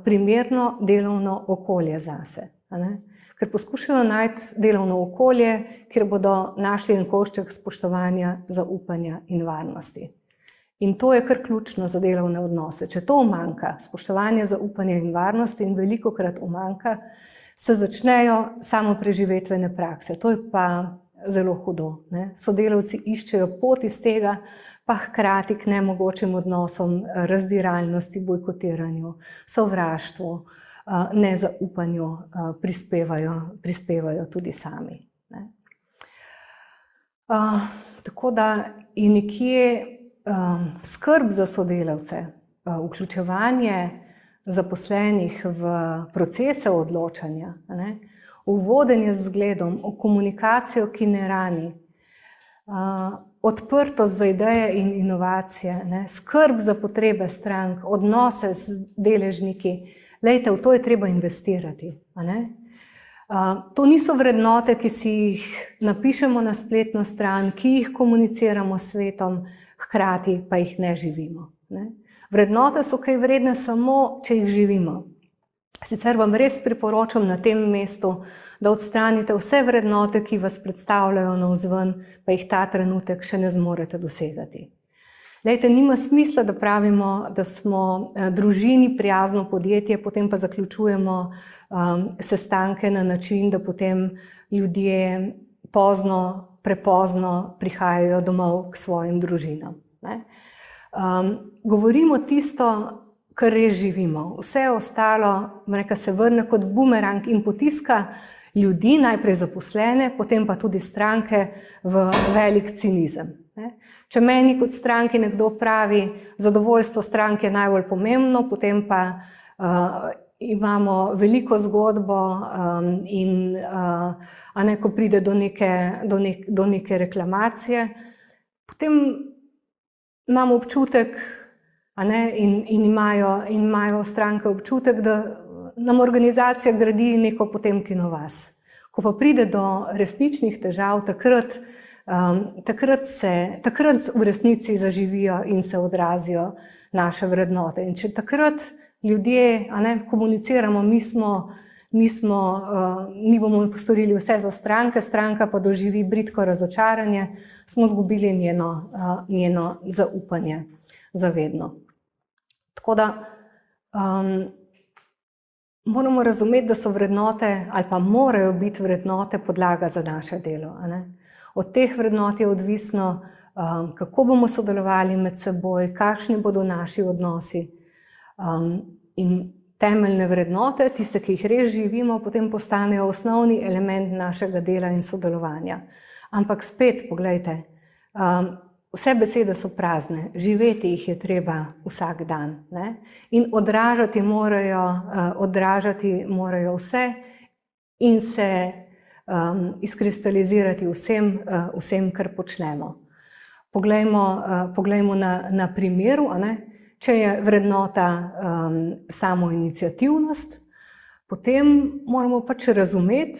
primerno delovno okolje zase. Ker poskušajo najti delovno okolje, kjer bodo našli en košček spoštovanja, zaupanja in varnosti. In to je kar ključno za delovne odnose. Če to umanjka, spoštovanje, zaupanje in varnosti, in velikokrat umanjka, se začnejo samopreživetvene prakse. To je pa zelo hudo. Ne? Sodelavci iščejo pot iz tega, pa hkrati k nemogočim odnosom, razdiralnosti, bojkotiranju, sovraštvu, nezaupanju prispevajo tudi sami. Ne? Tako da je nekje skrb za sodelavce, vključevanje zaposlenih v procese odločanja, v vodenje z zgledom, v komunikacijo, ki ne rani, odprtost za ideje in inovacije, skrb za potrebe strank, odnose z deležniki. Lejte, v to je treba investirati. To niso vrednote, ki si jih napišemo na spletno stran, ki jih komuniciramo s svetom, hkrati pa jih ne živimo. Vrednote so kaj vredne samo, če jih živimo. Sicer vam res priporočam na tem mestu, da odstranite vse vrednote, ki vas predstavljajo navzven, pa jih ta trenutek še ne zmorete dosegati. Lejte, nima smisla, da pravimo, da smo družini prijazno podjetje, potem pa zaključujemo sestanke na način, da potem ljudje prepozno prihajajo domov k svojim družinam. Govorimo tisto, kar res živimo. Vse ostalo se vrne kot bumerang in potiska ljudi, najprej zaposlene, potem pa tudi stranke v velik cinizem. Če meni kot stranki nekdo pravi, zadovoljstvo stranke je najbolj pomembno, potem pa imamo veliko zgodbo in ko pride do neke reklamacije, potem imamo občutek in imajo stranke občutek, da nam organizacija gradi neko Potemkino vas. Ko pa pride do resničnih težav, takrat v resnici zaživijo in se odrazijo naše vrednote. In če takrat ljudje komuniciramo, mi bomo postorili vse za stranke, stranka pa doživi bridko razočaranje, smo izgubili njeno zaupanje za vedno. Tako da moramo razumeti, da so vrednote ali pa morajo biti vrednote podlaga za naše delo. Od teh vrednot je odvisno, kako bomo sodelovali med seboj, kakšni bodo naši odnosi. In temeljne vrednote, tiste, ki jih res živimo, potem postanejo osnovni element našega dela in sodelovanja. Ampak spet, poglejte, vse besede so prazne, živeti jih je treba vsak dan. In odražati morajo vse in se izkristalizirati vsem, kar počnemo. Poglejmo na primeru, če je vrednota samoiniciativnost, potem moramo pač razumeti,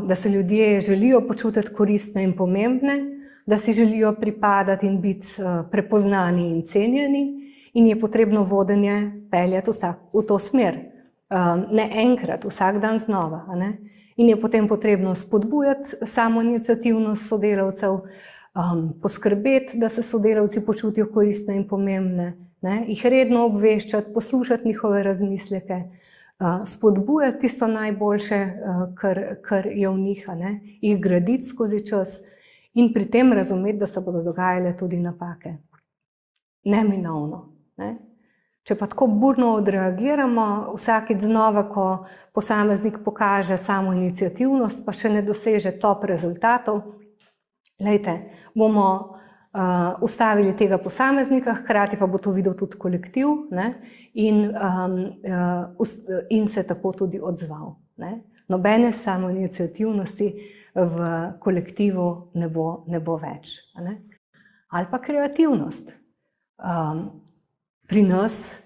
da se ljudje želijo počutiti koristne in pomembne, da si želijo pripadati in biti prepoznani in cenjeni in je potrebno vodenje peljati v to smer. Ne enkrat, vsak dan znova. in je potem potrebno spodbujati samoiniciativnost sodelavcev, poskrbeti, da se sodelavci počutijo koristne in pomembne, jih redno obveščati, poslušati njihove razmisleke, spodbujati tisto najboljše, kar je v njih, jih graditi skozi čas in pri tem razumeti, da se bodo dogajale tudi napake. Neminovno. Če pa tako burno odreagiramo, vsakič znova, ko posameznik pokaže samoiniciativnost, pa še ne doseže top rezultatov, bomo ustavili tega posameznika, hkrati pa bo to videl tudi kolektiv in se tako tudi odzval. Nobene samoiniciativnosti v kolektivu ne bo več. Ali pa kreativnost. Pri nas,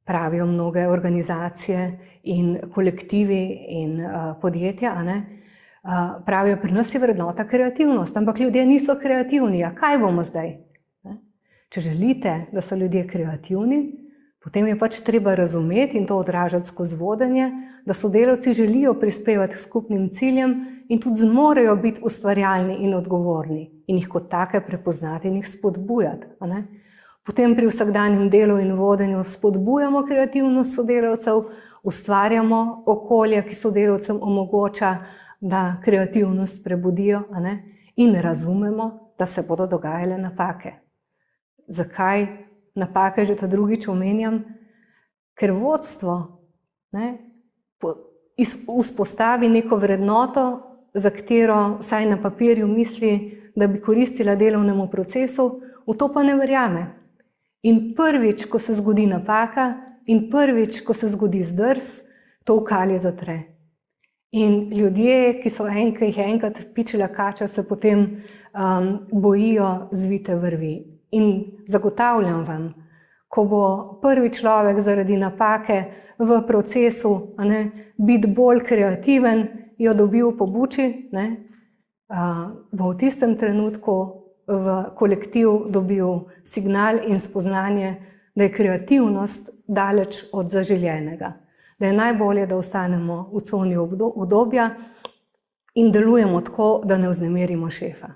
pravijo mnoge organizacije in kolektivi in podjetja, pravijo, pri nas je vrednota kreativnost, ampak ljudje niso kreativni. Ja, kaj bomo zdaj? Če želite, da so ljudje kreativni, potem je pač treba razumeti in to odražati skozi vodenje, da sodelavci želijo prispevati k skupnim ciljem in tudi zmorejo biti ustvarjalni in odgovorni in jih kot take prepoznati in jih spodbujati. Potem pri vsakdanjem delu in vodenju spodbujamo kreativnost sodelavcev, ustvarjamo okolje, ki sodelavcem omogoča, da kreativnost prebudijo in razumemo, da se bodo dogajale napake. Zakaj napake že ta drugič omenjam? Ker vodstvo vzpostavi neko vrednoto, za katero vsaj na papirju misli, da bi koristila delovnemu procesu, v to pa ne verjame. In prvič, ko se zgodi napaka, in prvič, ko se zgodi zdrs, to v kali zatre. In ljudje, ki jih je enkrat pičila kača, se potem bojijo zvite vrvi. In zagotavljam vam, ko bo prvi človek zaradi napake v procesu biti bolj kreativen, jo dobil po buči, bo v tistem trenutku v kolektiv dobil signal in spoznanje, da je kreativnost daleč od zaželjenega. Da je najbolje, da ostanemo v coni udobja in delujemo tako, da ne vznemirimo šefa.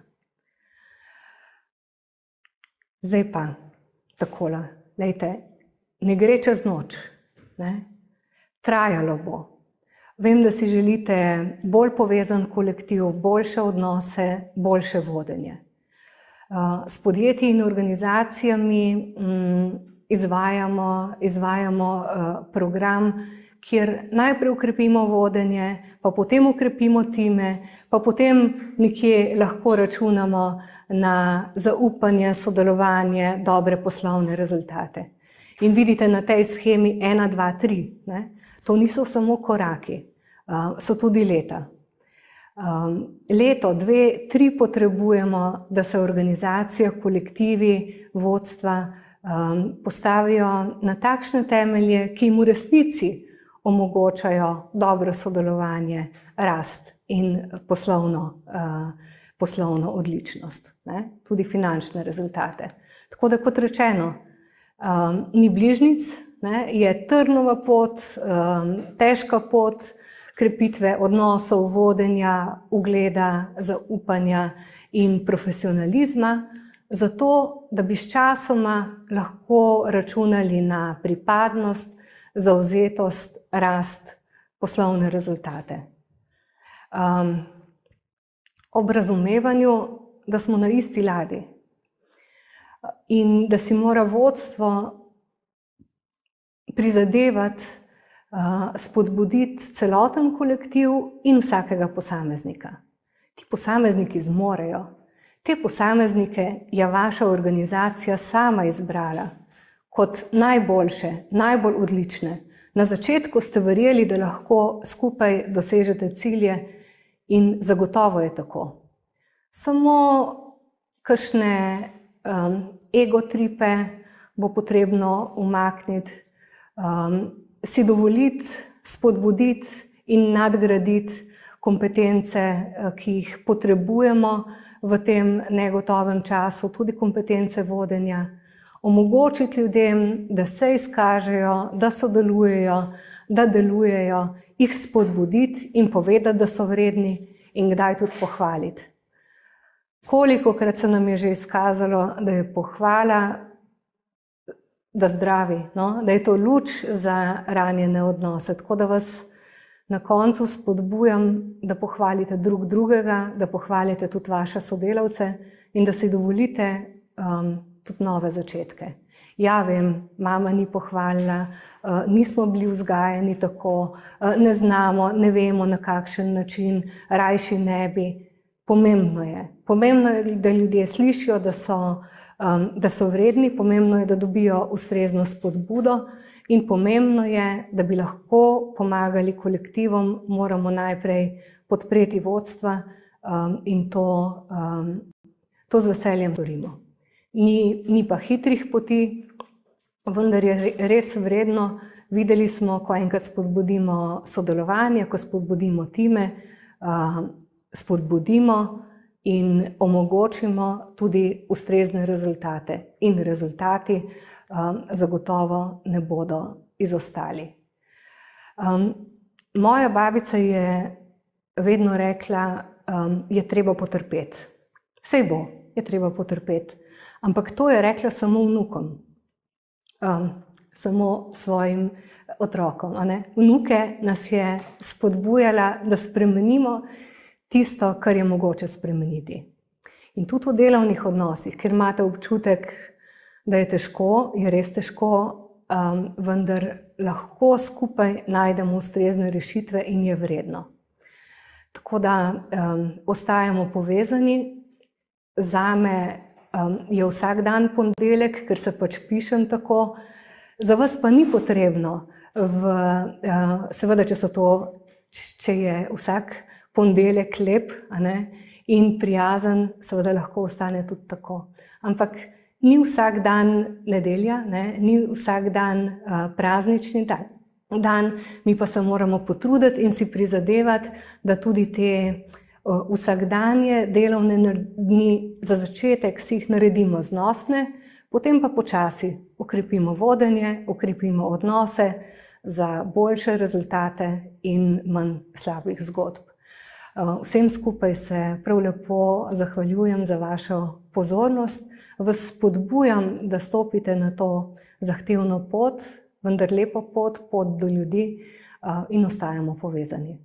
Zdaj pa takole, ne gre čez noč, trajalo bo. Vem, da si želite bolj povezan kolektiv, boljše odnose, boljše vodenje. S podjetji in organizacijami izvajamo program, kjer najprej ukrepimo vodenje, pa potem ukrepimo time, pa potem nekje lahko računamo na zaupanje, sodelovanje, dobre poslovne rezultate. In vidite na tej shemi 1, 2, 3. To niso samo koraki, so tudi leta. Leto, 2, 3 potrebujemo, da se organizacija, kolektivi, vodstva postavijo na takšne temelje, ki jim v resnici omogočajo dobro sodelovanje, rast in poslovno odličnost, tudi finančne rezultate. Tako da, kot rečeno, ni bližnjic, je trnova pot, težka pot krepitve odnosov, vodenja, ugleda, zaupanja in profesionalizma, zato, da bi sčasoma lahko računali na pripadnost, zavzetost, rast, poslovne rezultate. Ob razumevanju, da smo na isti ladji in da si mora vodstvo prizadevati spodbuditi celoten kolektiv in vsakega posameznika. Ti posamezniki zmorejo. Te posameznike je vaša organizacija sama izbrala kot najboljše, najbolj odlične. Na začetku ste verjeli, da lahko skupaj dosežete cilje in zagotovo je tako. Samo kakšne egotripe bo potrebno umakniti, si dovoliti, spodbuditi in nadgraditi kompetence, ki jih potrebujemo v tem negotovem času, tudi kompetence vodenja, Omogočiti ljudem, da se izkažejo, da sodelujejo, da delujejo, jih spodbuditi in povedati, da so vredni in kdaj tudi pohvaliti. Kolikokrat se nam je že izkazalo, da je pohvala, da zdravi, no? Da je to luč za ranjene odnose. Tako da vas na koncu spodbujam, da pohvalite drugega, da pohvalite tudi vaše sodelavce in da si dovolite tudi nove začetke. Ja, vem, mama ni pohvalila, nismo bili vzgajani tako, ne znamo, ne vemo na kakšen način, rajši ne bi. Pomembno je, da ljudje slišijo, da so vredni, pomembno je, da dobijo ustrezno spodbudo in pomembno je, da bi lahko pomagali kolektivom, moramo najprej podpreti vodstva in to z veseljem storimo. Ni pa hitrih poti, vendar je res vredno. Videli smo, ko enkrat spodbudimo sodelovanje, ko spodbudimo time, spodbudimo in omogočimo tudi ustrezne rezultate. In rezultati zagotovo ne bodo izostali. Moja babica je vedno rekla, je treba potrpeti. Sej bo, je treba potrpeti. Ampak to je rekla samo vnukom, samo svojim otrokom. Vnuke nas je spodbujala, da spremenimo tisto, kar je mogoče spremeniti. In tudi v delovnih odnosih, ker imate občutek, da je težko, je res težko, vendar lahko skupaj najdemo ustrezne rešitve in je vredno. Tako da ostajamo povezani. Zame je vsak dan ponedeljek, ker se pač pišem tako. Za vas pa ni potrebno, seveda, če je vsak ponedeljek lep in prijazen, seveda lahko ostane tudi tako. Ampak ni vsak dan nedelja, ni vsak dan praznični dan, mi pa se moramo potruditi in si prizadevati, da tudi te vsakdanje delovne dni za začetek si jih naredimo znosne, potem pa počasi okrepimo vodenje, okrepimo odnose za boljše rezultate in manj slabih zgodb. Vsem skupaj se prav lepo zahvaljujem za vašo pozornost. Vas spodbujam, da stopite na to zahtevno pot, vendar lepo pot do ljudi in ostajamo povezani.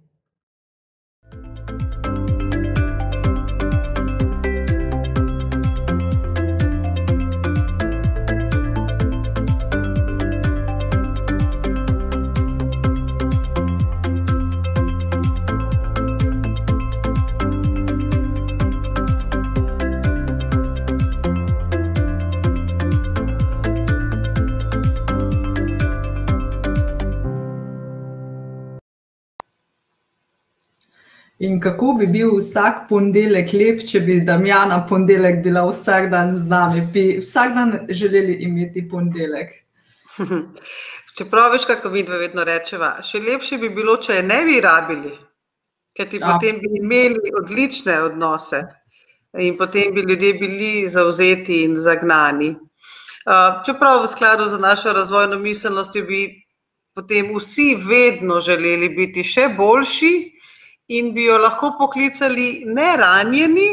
In kako bi bil vsak ponedeljek lep, če bi Damjana ponedeljek bila vsak dan z nami? Bi vsak dan želeli imeti ponedeljek? Čeprav veš, kako vidva vedno rečeva, še lepše bi bilo, če je ne bi rabili, ker ti potem bi imeli odlične odnose in potem bi ljudje bili zavzeti in zagnani. Čeprav v skladu z našo razvojno miselnostjo bi potem vsi vedno želeli biti še boljši, in bi jo lahko poklicali ne ranjeni,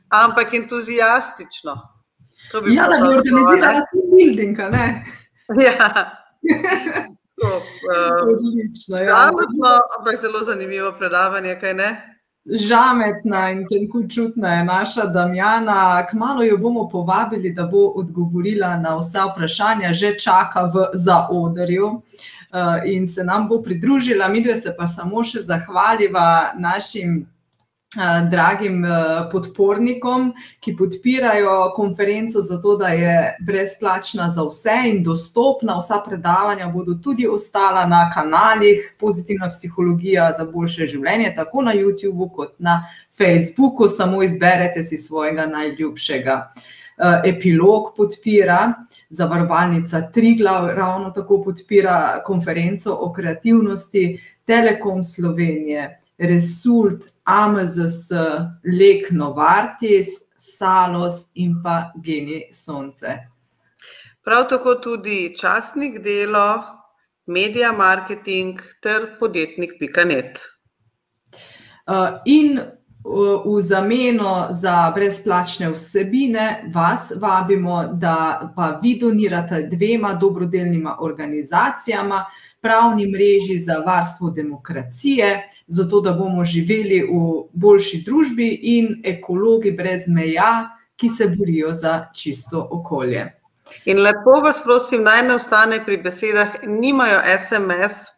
ampak entuzijastično. Ja, da bi organizirala team building, ne? Ja. Odlično, ja. Žalostno, ampak zelo zanimivo predavanje, kaj ne? Žametna in tenkočutna je naša Damjana. Kmalu jo bomo povabili, da bo odgovorila na vsa vprašanja, že čaka v zaodrju. In se nam bo pridružila, midve se pa samo še zahvaliva našim dragim podpornikom, ki podpirajo konferenco zato, da je brezplačna za vse in dostopna. Vsa predavanja bodo tudi ostala na kanalih Pozitivna psihologija za boljše življenje, tako na YouTubeu kot na Facebooku, samo izberete si svojega najljubšega. Epilog podpira, Zavarovalnica Triglav ravno tako podpira konferenco o kreativnosti, Telekom Slovenije, Result, AMZS, Lek Novartis, Salos in pa Genij Sonce. prav tako tudi časnik Delo, Media Marketing ter podjetnik.net. In v zameno za brezplačne vsebine vas vabimo, da pa vi donirate 2 dobrodelnima organizacijama, Pravni mreži za varstvo demokracije, zato da bomo živeli v boljši družbi, in Ekologi brez meja, ki se borijo za čisto okolje. In lepo vas prosim, naj ne ostane pri besedah, nimajo SMS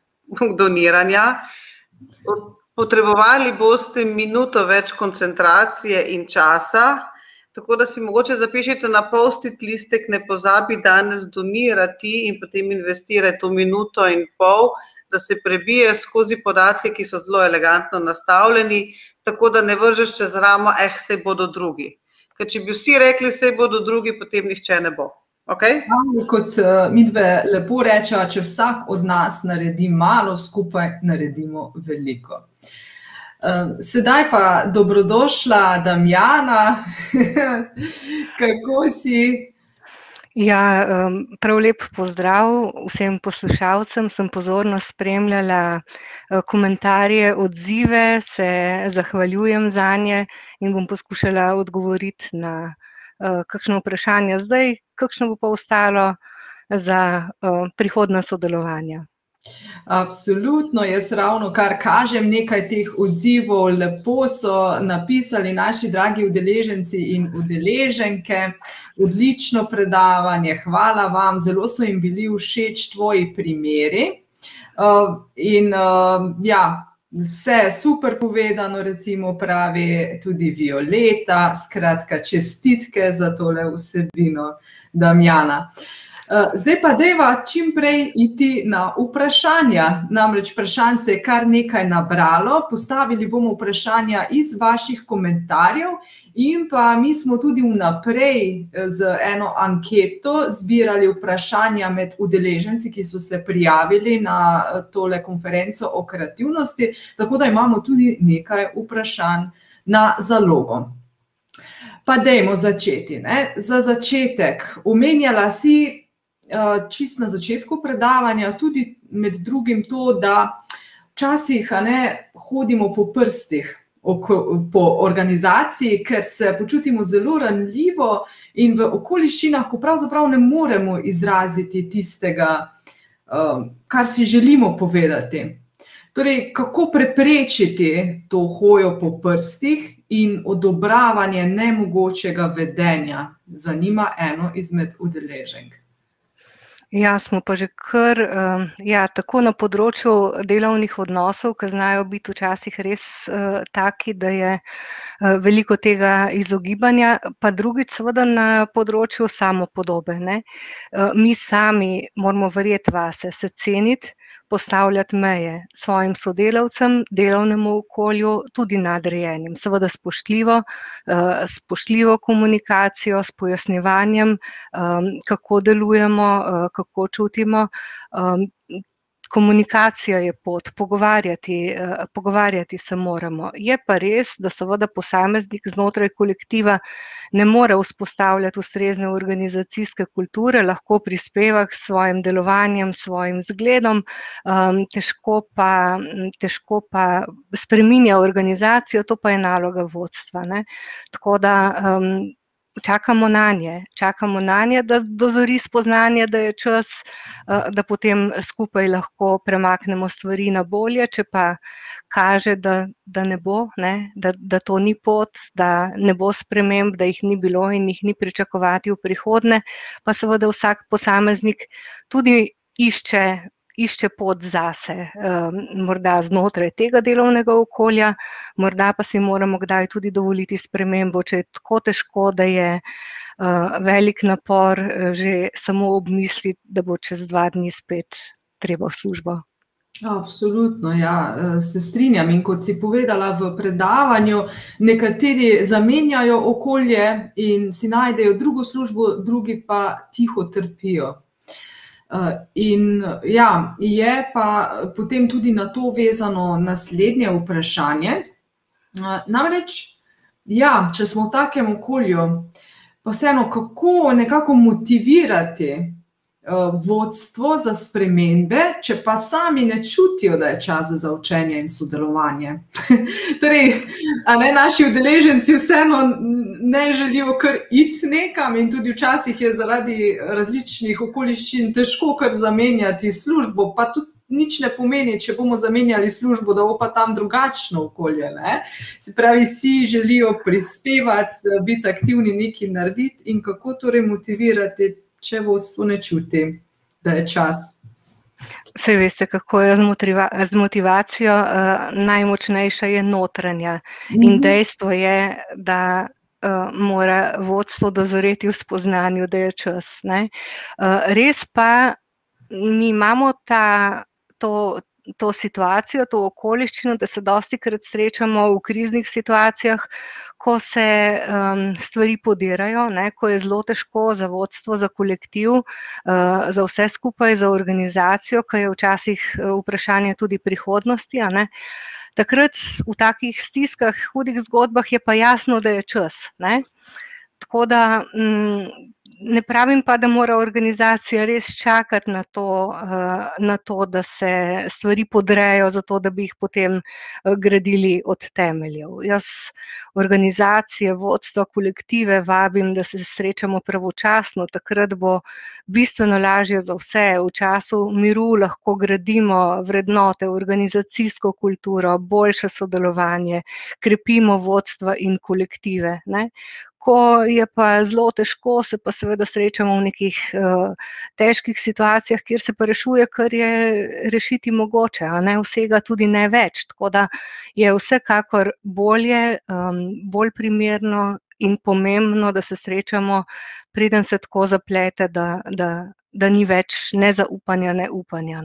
doniranja. Potrebovali boste minuto več koncentracije in časa, tako da si mogoče zapišite na post-it listek, ne pozabi danes donirati in potem investirati to minuto in pol, da se prebije skozi podatke, ki so zelo elegantno nastavljeni, tako da ne vržeš čez ramo, saj bodo drugi. Ker če bi vsi rekli, saj bodo drugi, potem nihče ne bo. Okay? Kot midve lepo rečeva, če vsak od nas naredi malo, skupaj naredimo veliko. Sedaj pa dobrodošla Damjana, kako si? Ja, prav lep pozdrav vsem poslušalcem, sem pozorno spremljala komentarje, odzive, se zahvaljujem zanje in bom poskušala odgovoriti na kakšno vprašanje zdaj, kakšno bo pa ostalo za prihodnja sodelovanja. Absolutno, jaz ravno kar kažem nekaj teh odzivov, lepo so napisali naši dragi udeleženci in udeleženke, odlično predavanje, hvala vam, zelo so jim bili všeč tvoji primeri. In ja, vse je super povedano, recimo pravi tudi Violeta, skratka čestitke za tole vsebino Damjana. Zdaj pa dajva čim prej iti na vprašanja, namreč vprašanj se je kar nekaj nabralo, postavili bomo vprašanja iz vaših komentarjev in pa mi smo tudi vnaprej z eno anketo zbirali vprašanja med udeleženci, ki so se prijavili na tole konferenco o kreativnosti, tako da imamo tudi nekaj vprašanj na zalogo. Pa dajmo začeti, ne? Za začetek, omenjala si čist na začetku predavanja tudi med drugim to, da včasih hodimo po prstih po organizaciji, ker se počutimo zelo ranljivo in v okoliščinah, ko pravzaprav ne moremo izraziti tistega, kar si želimo povedati. Torej, kako preprečiti to hojo po prstih in odobravanje nemogočega vedenja, zanima eno izmed udeleženk. Ja, smo pa že kar, tako na področju delovnih odnosov, ki znajo biti včasih res taki, da je veliko tega izogibanja, pa drugič seveda na področju samopodobe, ne. Mi sami moramo verjeti vase, se ceniti, postavljati meje svojim sodelavcem, delovnemu okolju, tudi nadrejenim, seveda spoštljivo komunikacijo, s pojasnjevanjem, kako delujemo, kako čutimo. Komunikacija je pot, pogovarjati se moramo. Je pa res, da seveda posameznik znotraj kolektiva ne more vzpostavljati ustrezne organizacijske kulture, lahko prispeva k svojim delovanjem, svojim zgledom, težko pa spreminja organizacijo, to pa je naloga vodstva, ne. Tako da čakamo nanje, da dozori spoznanje, da je čas, da potem skupaj lahko premaknemo stvari na bolje, če pa kaže, da ne bo, ne, da to ni pot, da ne bo sprememb, da jih ni bilo in jih ni pričakovati v prihodnje, pa seveda vsak posameznik tudi išče pot zase, morda znotraj tega delovnega okolja, morda pa si moramo kdaj tudi dovoliti spremembo, če je tako težko, da je velik napor že samo obmisliti, da bo čez 2 dni spet treba v službo. Absolutno, ja, se strinjam, in kot si povedala v predavanju, nekateri zamenjajo okolje in si najdejo drugo službo, drugi pa tiho trpijo. In ja, je pa potem tudi na to vezano naslednje vprašanje. Namreč, ja, če smo v takem okolju, pa vseeno, kako nekako motivirati vodstvo za spremembe, če pa sami ne čutijo, da je čas za učenje in sodelovanje. Torej, naši udeleženci vseeno ne želijo kar iti nekam in tudi včasih je zaradi različnih okoliščin težko kar zamenjati službo, pa tudi nič ne pomeni, če bomo zamenjali službo, da bo pa tam drugačno okolje. Se pravi, vsi želijo prispevati, biti aktivni, nekaj narediti in kako torej motivirati, če vodstvo ne čuti, da je čas. Saj veste, kako je z motivacijo, najmočnejša je notranja. In dejstvo je, da mora vodstvo dozoreti v spoznanju, da je čas. Res pa mi imamo to situacijo, to okoliščino, da se dostikrat srečamo v kriznih situacijah, ko se stvari podirajo, ko je zelo težko za vodstvo, za kolektiv, za vse skupaj, za organizacijo, ki je včasih vprašanje tudi prihodnosti. Takrat v takih stiskah, hudih zgodbah je pa jasno, da je čas. Tako da ne pravim pa, da mora organizacija res čakati na to, da se stvari podrejo, zato da bi jih potem gradili od temeljev. Jaz organizacije, vodstva, kolektive vabim, da se srečamo pravočasno, takrat bo bistveno lažje za vse. V času miru lahko gradimo vrednote, organizacijsko kulturo, boljše sodelovanje, krepimo vodstva in kolektive. Ko je pa zelo težko, se pa seveda srečamo v nekih težkih situacijah, kjer se pa rešuje, kar je rešiti mogoče, vsega tudi ne več. Tako da je vsekakor bolj primerno in pomembno, da se srečamo, preden se tako zaplete, da ni več ne zaupanja, ne upanja.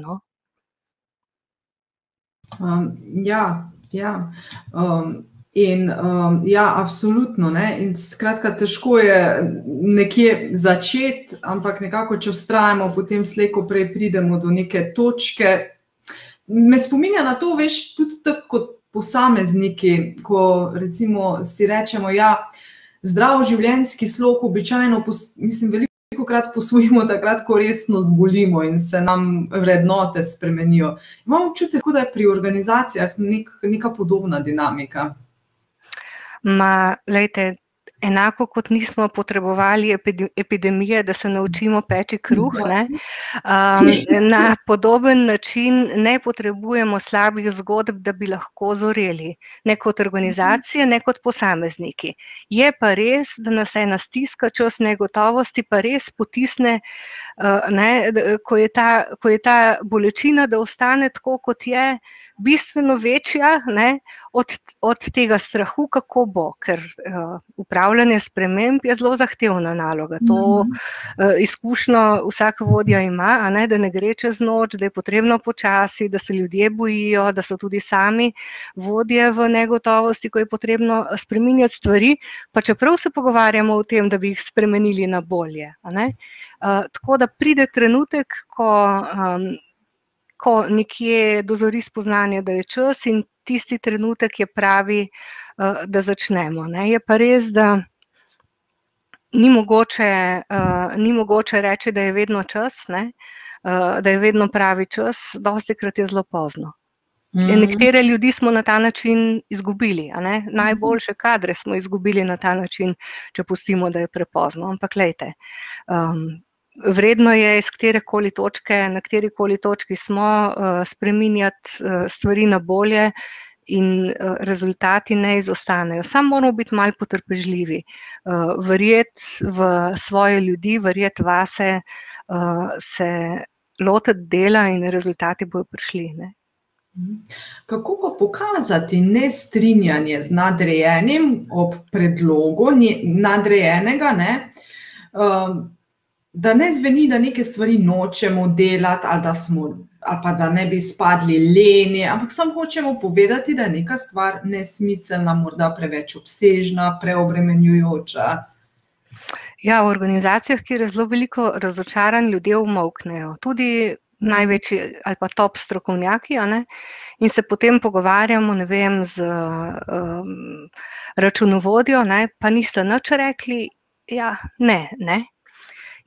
Absolutno. In skratka, težko je nekje začeti, ampak nekako, če vztrajamo, potem slej ko prej pridemo do neke točke. Me spominja na to, veš, tudi tako kot posamezniki, ko recimo si rečemo, zdrav življenjski slog običajno, velikokrat posvojimo takrat, ko resno zbolimo in se nam vrednote spremenijo. Imam občutek, da je pri organizacijah neka podobna dinamika. Glejte, enako kot nismo potrebovali epidemije, da se naučimo peči kruh, na podoben način ne potrebujemo slabih zgodb, da bi lahko zoreli. Ne kot organizacije, ne kot posamezniki. Je pa res, da nas ena stiska, čas negotovosti pa res potisne, ko je ta bolečina, da ostane tako, kot je, bistveno večja od tega strahu, kako bo, ker upravljanje sprememb je zelo zahtevna naloga. To izkušnjo vsak vodja ima, da ne gre čez noč, da je potrebno počasi, da se ljudje bojijo, da so tudi sami vodje v negotovosti, ko je potrebno spreminjati stvari, pa čeprav se pogovarjamo o tem, da bi jih spremenili na bolje. Tako da pride trenutek, ko nekje dozori spoznanje, da je čas, in tisti trenutek je pravi, da začnemo. Je pa res, da ni mogoče reči, da je vedno čas, da je vedno pravi čas, dostikrat je zelo pozno. Nekatere ljudi smo na ta način izgubili, najboljše kadre smo izgubili na ta način, če pustimo, da je prepozno. Ampak glejte, vredno je iz katerekoli točke, na katerikoli točki smo, spreminjati stvari na bolje in rezultati ne izostanejo. Samo moramo biti malo potrpežljivi, verjeti v svoje ljudi, verjeti vase, se lotiti dela in rezultati bodo prišli. Kako pa pokazati nestrinjanje z nadrejenim ob predlogu nadrejenega, da ne zveni, da neke stvari nočemo delati ali pa da ne bi spadli leni, ampak samo hočemo povedati, da je neka stvar nesmiselna, morda preveč obsežna, preobremenjujoča. V organizacijah, kjer je zelo veliko razočaranj, ljudje umolknejo. Tudi največji ali pa top strokovnjaki, in se potem pogovarjamo, ne vem, z računovodjo, pa niste nič rekli. Ja, ne.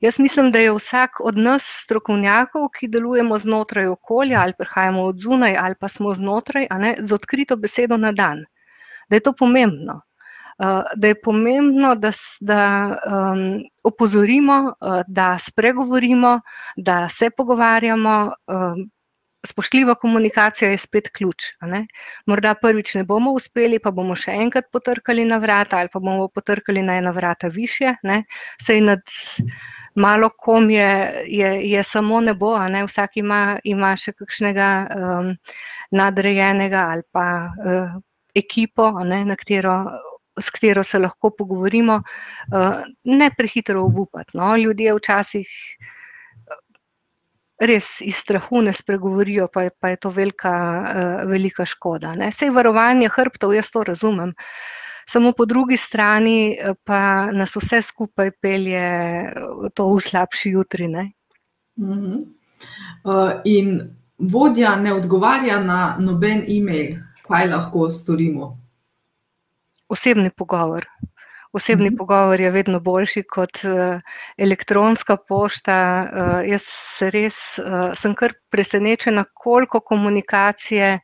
Jaz mislim, da je vsak od nas strokovnjakov, ki delujemo znotraj okolja ali prihajamo od zunaj ali pa smo znotraj, z odkrito besedo na dan. Da je to pomembno. Da je pomembno, da opozorimo, da spregovorimo, da se pogovarjamo. Spoštljiva komunikacija je spet ključ. Morda prvič ne bomo uspeli, pa bomo še enkrat potrkali na vrata ali pa bomo potrkali na ena vrata višje. Saj nad malo kom je samo nebo, vsak ima še kakšnega nadrejenega ali pa ekipo, s katero se lahko pogovorimo. Ne prehitro obupati. Ljudje včasih res iz strahu ne spregovorijo, pa je to velika škoda. Saj varovanje hrbtov, jaz to razumem. Samo po drugi strani pa nas vse skupaj pelje to v slabši jutri. In vodja ne odgovarja na noben e-mail. Kaj lahko storimo? Osebni pogovor. Osebni pogovor je vedno boljši kot elektronska pošta. Jaz sem kar presenečena, koliko komunikacije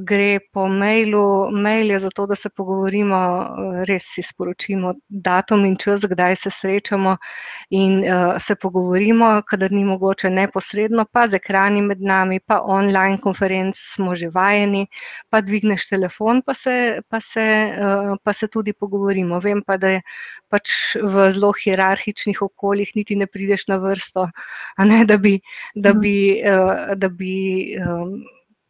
gre po mailu. Mail je zato, da se pogovorimo, res si sporočimo datum in čas, kdaj se srečamo in se pogovorimo, kadar ni mogoče neposredno, pa z ekrani med nami, pa online konferenc smo že vajeni, pa dvigneš telefon, pa se tudi pogovorimo. Vem pa, da je pač v zelo hierarhičnih okoljih niti ne prideš na vrsto, da bi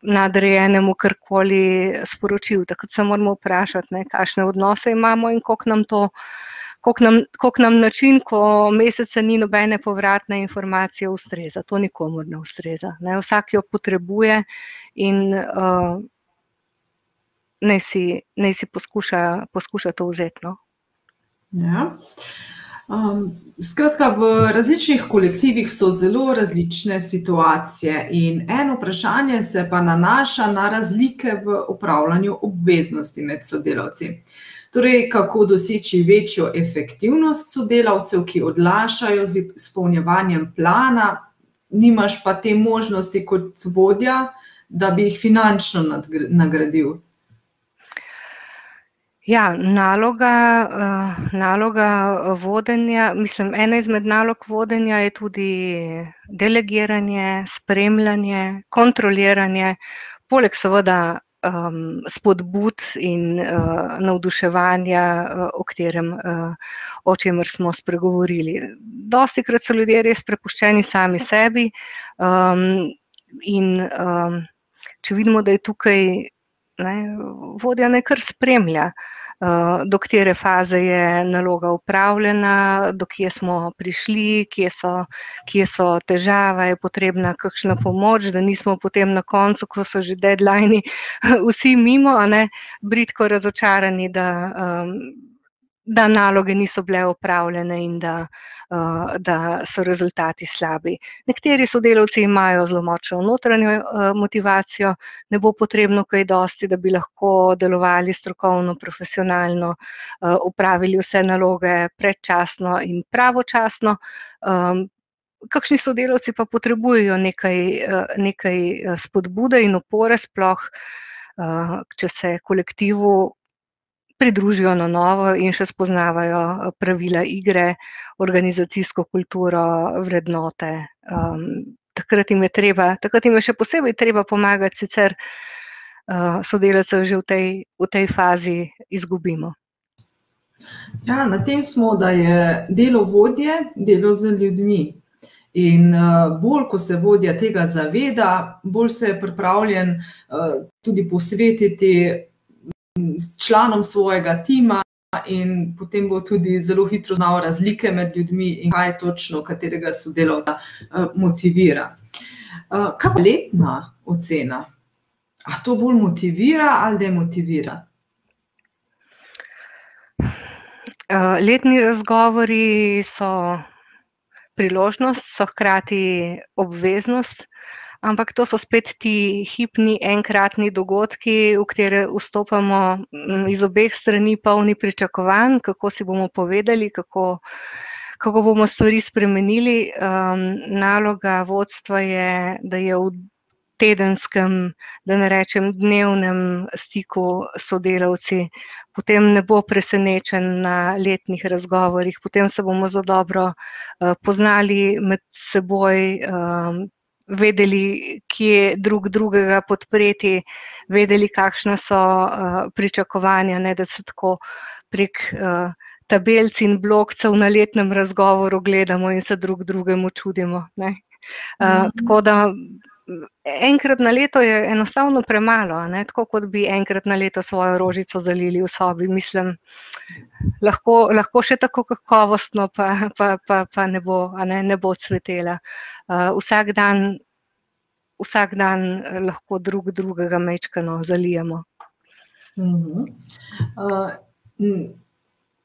nadrejenemu karkoli sporočil. Tako se moramo vprašati, kakšne odnose imamo in koliko nam način, ko meseca ni nobene povratne informacije, ustreza. To nikomur ne ustreza. Vsak jo potrebuje in naj si poskuša to vzeti. Ja. Skratka, v različnih kolektivih so zelo različne situacije in eno vprašanje se pa nanaša na razlike v upravljanju obveznosti med sodelavci. Torej, kako doseči večjo efektivnost sodelavcev, ki odlašajo z izpolnjevanjem plana, nimaš pa te možnosti kot vodja, da bi jih finančno nagradil. Ja, naloga vodenja, ena izmed nalog vodenja je tudi delegiranje, spremljanje, kontroliranje, poleg seveda spodbud in navduševanja, o čemer smo spregovorili. Dostikrat so ljudje res prepuščeni sami sebi in če vidimo, da je tukaj vodja naj kar spremlja, do katere faze je naloga upravljena, do kje smo prišli, kje so težave, je potrebna kakšna pomoč, da nismo potem na koncu, ko so že deadlini vsi mimo, bridko razočarani, da naloge niso bile opravljene in da so rezultati slabi. Nekateri sodelavci imajo zelo močno notranjo motivacijo, ne bo potrebno kaj dosti, da bi lahko delovali strokovno, profesionalno, opravili vse naloge predčasno in pravočasno. Kakšni sodelavci pa potrebujejo nekaj spodbude in opore, sploh če se kolektivu pridružijo na novo in še spoznavajo pravila igre, organizacijsko kulturo, vrednote. Takrat jim je še posebej treba pomagati, sicer sodelavcev že v tej fazi izgubimo. Ja, na tem smo, da je delo vodje, delo z ljudmi. In bolj, ko se vodja tega zaveda, bolj se je pripravljen tudi posvetiti članom svojega tima in potem bo tudi zelo hitro znal razlike med ljudmi in kaj točno katerega sodelavca motivira. Kaj pa letna ocena? A to bolj motivira ali demotivira? Letni razgovori so priložnost, so hkrati obveznost, ampak to so spet ti hipni, enkratni dogodki, v katere vstopamo iz obeh strani polni pričakovanj, kako si bomo povedali, kako bomo stvari spremenili. Naloga vodstva je, da je v tedenskem, da ne rečem dnevnem stiku s sodelavci, potem ne bo presenečen na letnih razgovorih, potem se bomo zelo dobro poznali med seboj, vedeli, kje drug drugega podpreti, vedeli, kakšna so pričakovanja, ne da se tako prek tabelc in blokcev na letnem razgovoru gledamo in se drug drugemu čudimo, ne. Tako da enkrat na leto je enostavno premalo, ne, tako kot bi enkrat na leto svojo rožico zalili v sobi, mislim, lahko še tako kakovostno pa ne bo, a ne bo cvetela. Vsak dan lahko drug drugega majčkeno zalijemo.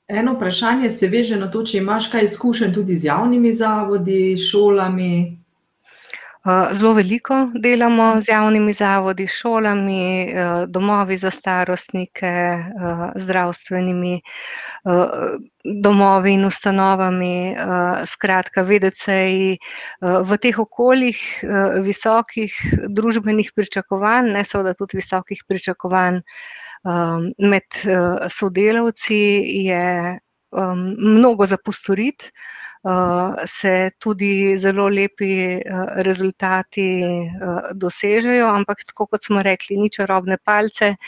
Eno vprašanje se veže na to, če imaš kaj izkušenj tudi z javnimi zavodi, šolami. Zelo veliko delamo z javnimi zavodi, šolami, domovi za starostnike, zdravstvenimi domovi in ustanovami, skratka VDC-ji. V teh okoljih visokih družbenih pričakovanj, seveda tudi visokih pričakovanj med sodelavci, je mnogo za postoriti. Se tudi zelo lepi rezultati dosežejo, ampak tako kot smo rekli, ni čarobne palice,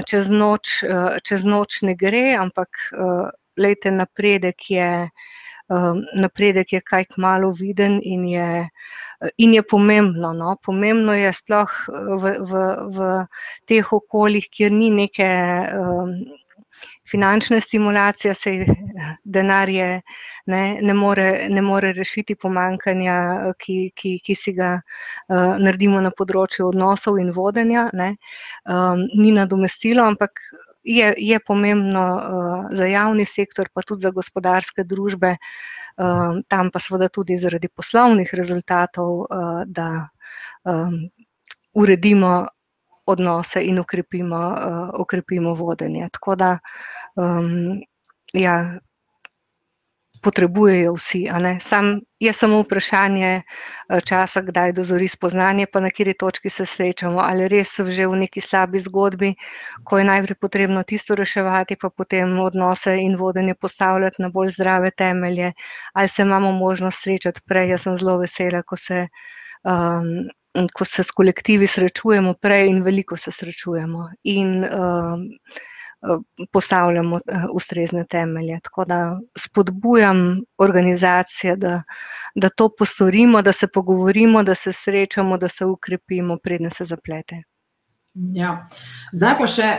čez noč ne gre, ampak glejte, napredek je kaj kmalu viden in je pomembno, no. Pomembno je sploh v teh okoljih, kjer ni neke finančne stimulacije, saj denar ne more rešiti pomanjkanja, ki si ga naredimo na področju odnosov in vodenja, ne. Ni nadomestilo, ampak je pomembno za javni sektor, pa tudi za gospodarske družbe, tam pa seveda tudi zaradi poslovnih rezultatov, da uredimo odnose in okrepimo vodenje. Tako da, ja, potrebujejo vsi, a ne. Je samo vprašanje časa, kdaj dozori spoznanje, pa na kateri točki se srečamo, ali res že v neki slabi zgodbi, ko je najprej potrebno tisto reševati, pa potem odnose in vodenje postavljati na bolj zdrave temelje, ali se imamo možnost srečati prej. Jaz sem zelo vesela, ko se s kolektivi srečujemo prej in veliko se srečujemo in postavljamo ustrezne temelje. Tako da spodbujam organizacije, da to postorimo, da se pogovorimo, da se srečamo, da se ukrepimo, preden se zaplete. Ja, zdaj pa še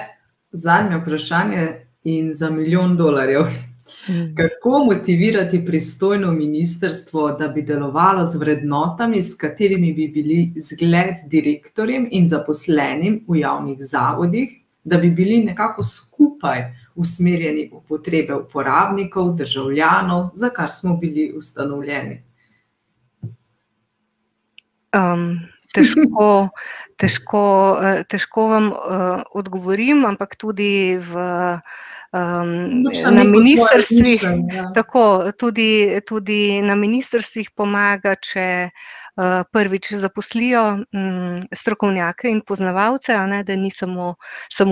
zadnje vprašanje in za $1.000.000. Kako motivirati pristojno ministrstvo, da bi delovalo z vrednotami, s katerimi bi bili zgled direktorjem in zaposlenim v javnih zavodih, da bi bili nekako skupaj usmerjeni v potrebe uporabnikov, državljanov, za kar smo bili ustanovljeni? Težko vam odgovorim, ampak tudi na ministrstvih, tako, tudi na ministrstvih pomaga, če prvič zaposlijo strokovnjake in poznavalce, a ne, da ni samo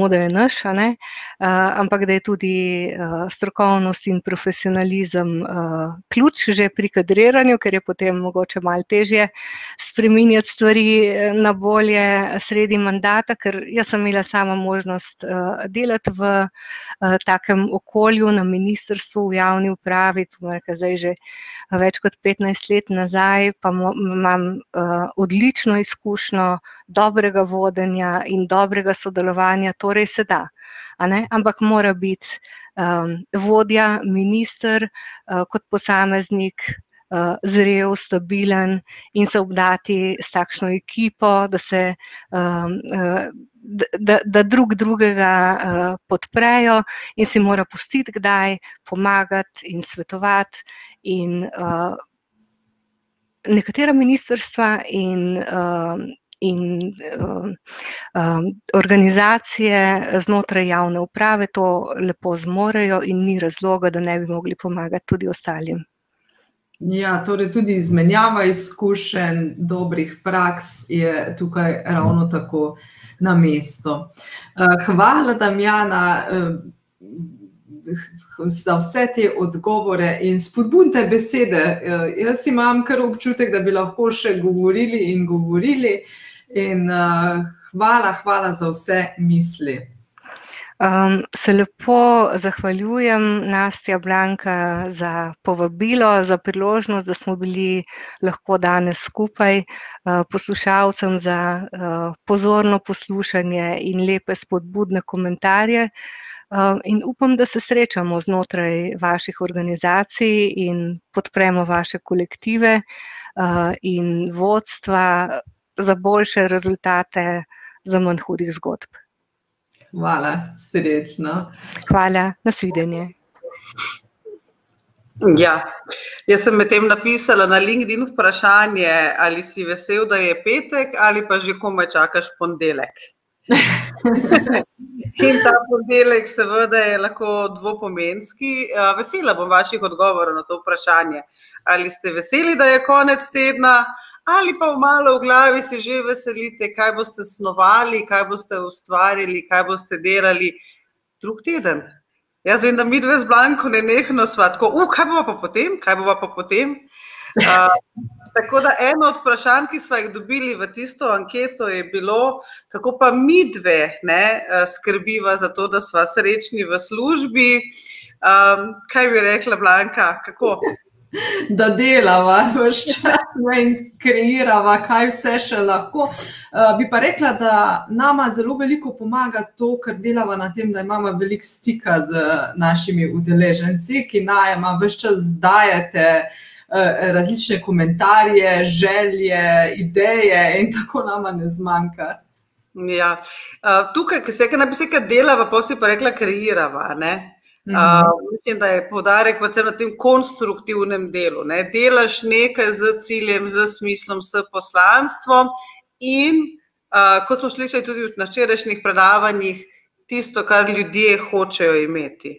da je naš, a ne, ampak da je tudi strokovnost in profesionalizem ključ že pri kadriranju, ker je potem mogoče malo težje spreminjati stvari na bolje sredi mandata, ker jaz sem imela sama možnost delati v takem okolju na ministrstvu, v javni upravi, zdaj že več kot 15 let nazaj, pa imam odlično izkušnjo dobrega vodenja in dobrega sodelovanja, torej se da, a ne, ampak mora biti vodja, minister kot posameznik zrel, stabilen in se obdati s takšno ekipo, da drug drugega podprejo in si mora pustiti kdaj pomagati in svetovati in nekatera ministrstva in organizacije znotraj javne uprave to lepo zmorejo in ni razloga, da ne bi mogli pomagati tudi ostalim. Ja, torej tudi izmenjava izkušenj, dobrih praks je tukaj ravno tako na mestu. Hvala, Damjana, za vse te odgovore in spodbudne besede. Jaz imam kar občutek, da bi lahko še govorili in hvala za vse misli. Se lepo zahvaljujem, Nastja, Blanka, za povabilo, za priložnost, da smo bili lahko danes skupaj, poslušalcem za pozorno poslušanje in lepe spodbudne komentarje. In upam, da se srečamo znotraj vaših organizacij in podpremo vaše kolektive in vodstva za boljše rezultate, za manj hudih zgodb. Hvala, srečno. Hvala, nasvidenje. Ja, jaz sem medtem napisala na LinkedIn vprašanje, ali si vesel, da je petek, ali pa že komaj čakaš ponedeljek. In ta ponedeljek seveda je lahko dvopomenski. Vesela bom vaših odgovorov na to vprašanje. Ali ste veseli, da je konec tedna, ali pa malo v glavi si že veselite, kaj boste snovali, kaj boste ustvarili, kaj boste delali drug teden. Jaz vem, da mi dve z Blanko nenehno sva tako, kaj bova pa potem? Tako da eno od vprašanj, ki sva jih dobili v tisto anketo, je bilo, kako pa mi dve skrbiva za to, da sva srečni v službi. Kaj bi rekla, Blanka, kako? Da delava ves čas in kreirava, kaj vse še lahko. Bi pa rekla, da nama zelo veliko pomaga to, ker delava na tem, da imamo veliko stika z našimi udeleženci, ki nama ves čas dajete različne komentarje, želje, ideje in tako nama ne zmanjka. Ja, tukaj, ki se ne bi se kaj delava, pa si pa rekla kreirava, ne? Mislim, da je poudarek predvsem na tem konstruktivnem delu. Delaš nekaj z ciljem, z smislom, s poslanstvom in, kot smo slišali tudi na včerajšnjih predavanjih, tisto, kar ljudje hočejo imeti.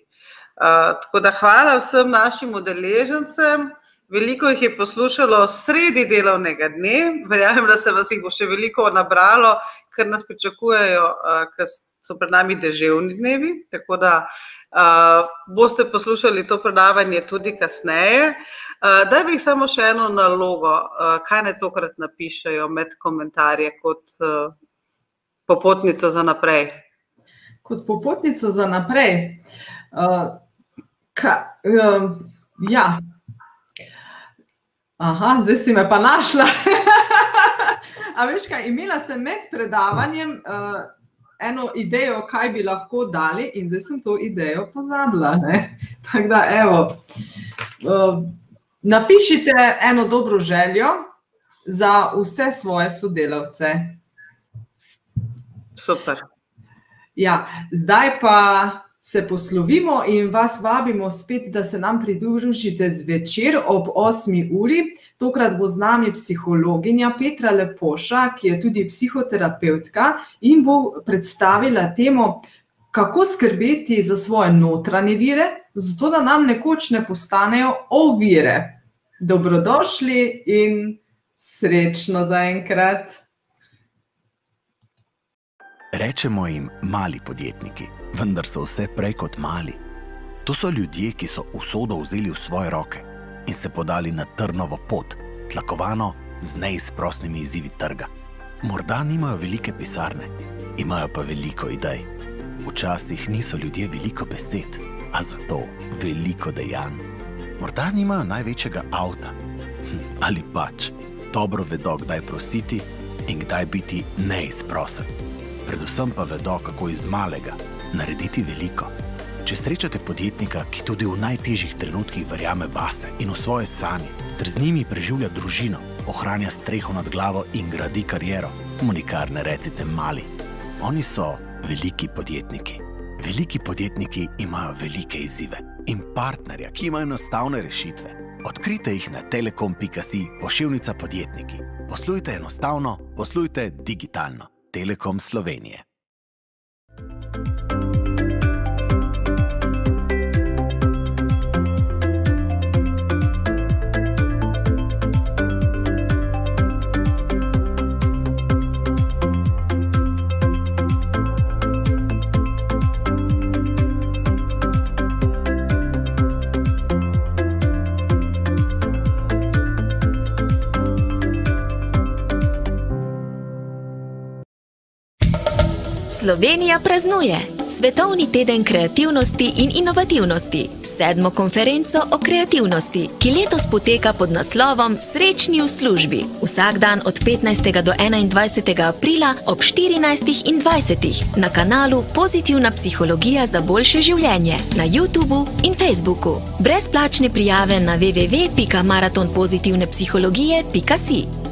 Tako da hvala vsem našim udeležencem. Veliko jih je poslušalo sredi delovnega dne. Verjamem, da se vas jih bo še veliko nabralo, ker nas pričakujejo, ker so pred nami deževni dnevi, tako da boste poslušali to predavanje tudi kasneje. Daj bi samo še eno nalogo, kaj naj tokrat napišejo med komentarje kot popotnico za naprej. Kot popotnico za naprej? Ja. Aha, zdaj si me pa našla. A veš kaj, imela sem med predavanjem eno idejo, kaj bi lahko dali in zdaj sem to idejo pozabila. Tako da, evo, napišite eno dobro željo za vse svoje sodelavce. Super. Ja, zdaj pa se poslovimo in vas vabimo spet, da se nam pridružite zvečer ob 8. uri. Tokrat bo z nami psihologinja Petra Lepoša, ki je tudi psihoterapevtka in bo predstavila temo, kako skrbeti za svoje notranje vire, zato da nam nekoč ne postanejo ovire. Dobrodošli in srečno zaenkrat. Rečemo jim mali podjetniki, vendar so vse prej kot mali. To so ljudje, ki so usodo vzeli v svoje roke in se podali na trnovo pot, tlakovano z neizprosnimi izzivi trga. Morda nimajo velike pisarne, imajo pa veliko idej. Včasih niso ljudje veliko besed, a zato veliko dejanj. Morda nimajo največjega avta, ali pač dobro vedo, kdaj prositi in kdaj biti neizprosen. Predvsem pa vedo, kako iz malega narediti veliko. Če srečate podjetnika, ki tudi v najtežjih trenutkih verjame vase in v svoje sanje, ter z njimi preživlja družino, ohranja streho nad glavo in gradi kariero, mu nikar ne recite mali. Oni so veliki podjetniki. Veliki podjetniki imajo velike izzive in partnerja, ki ima enostavne rešitve. Odkrite jih na telekom.si pošiljnica podjetniki. Poslujte enostavno, poslujte digitalno. Telekom Slovenije. Slovenija praznuje Svetovni teden kreativnosti in inovativnosti, 7. konferenco o kreativnosti, ki letos poteka pod naslovom Srečni v službi. Vsak dan od 15. do 21. aprila ob 14:20 na kanalu Pozitivna psihologija za boljše življenje na YouTubu in Facebooku. Brezplačne prijave na www.maratonpozitivnepsihologije.si.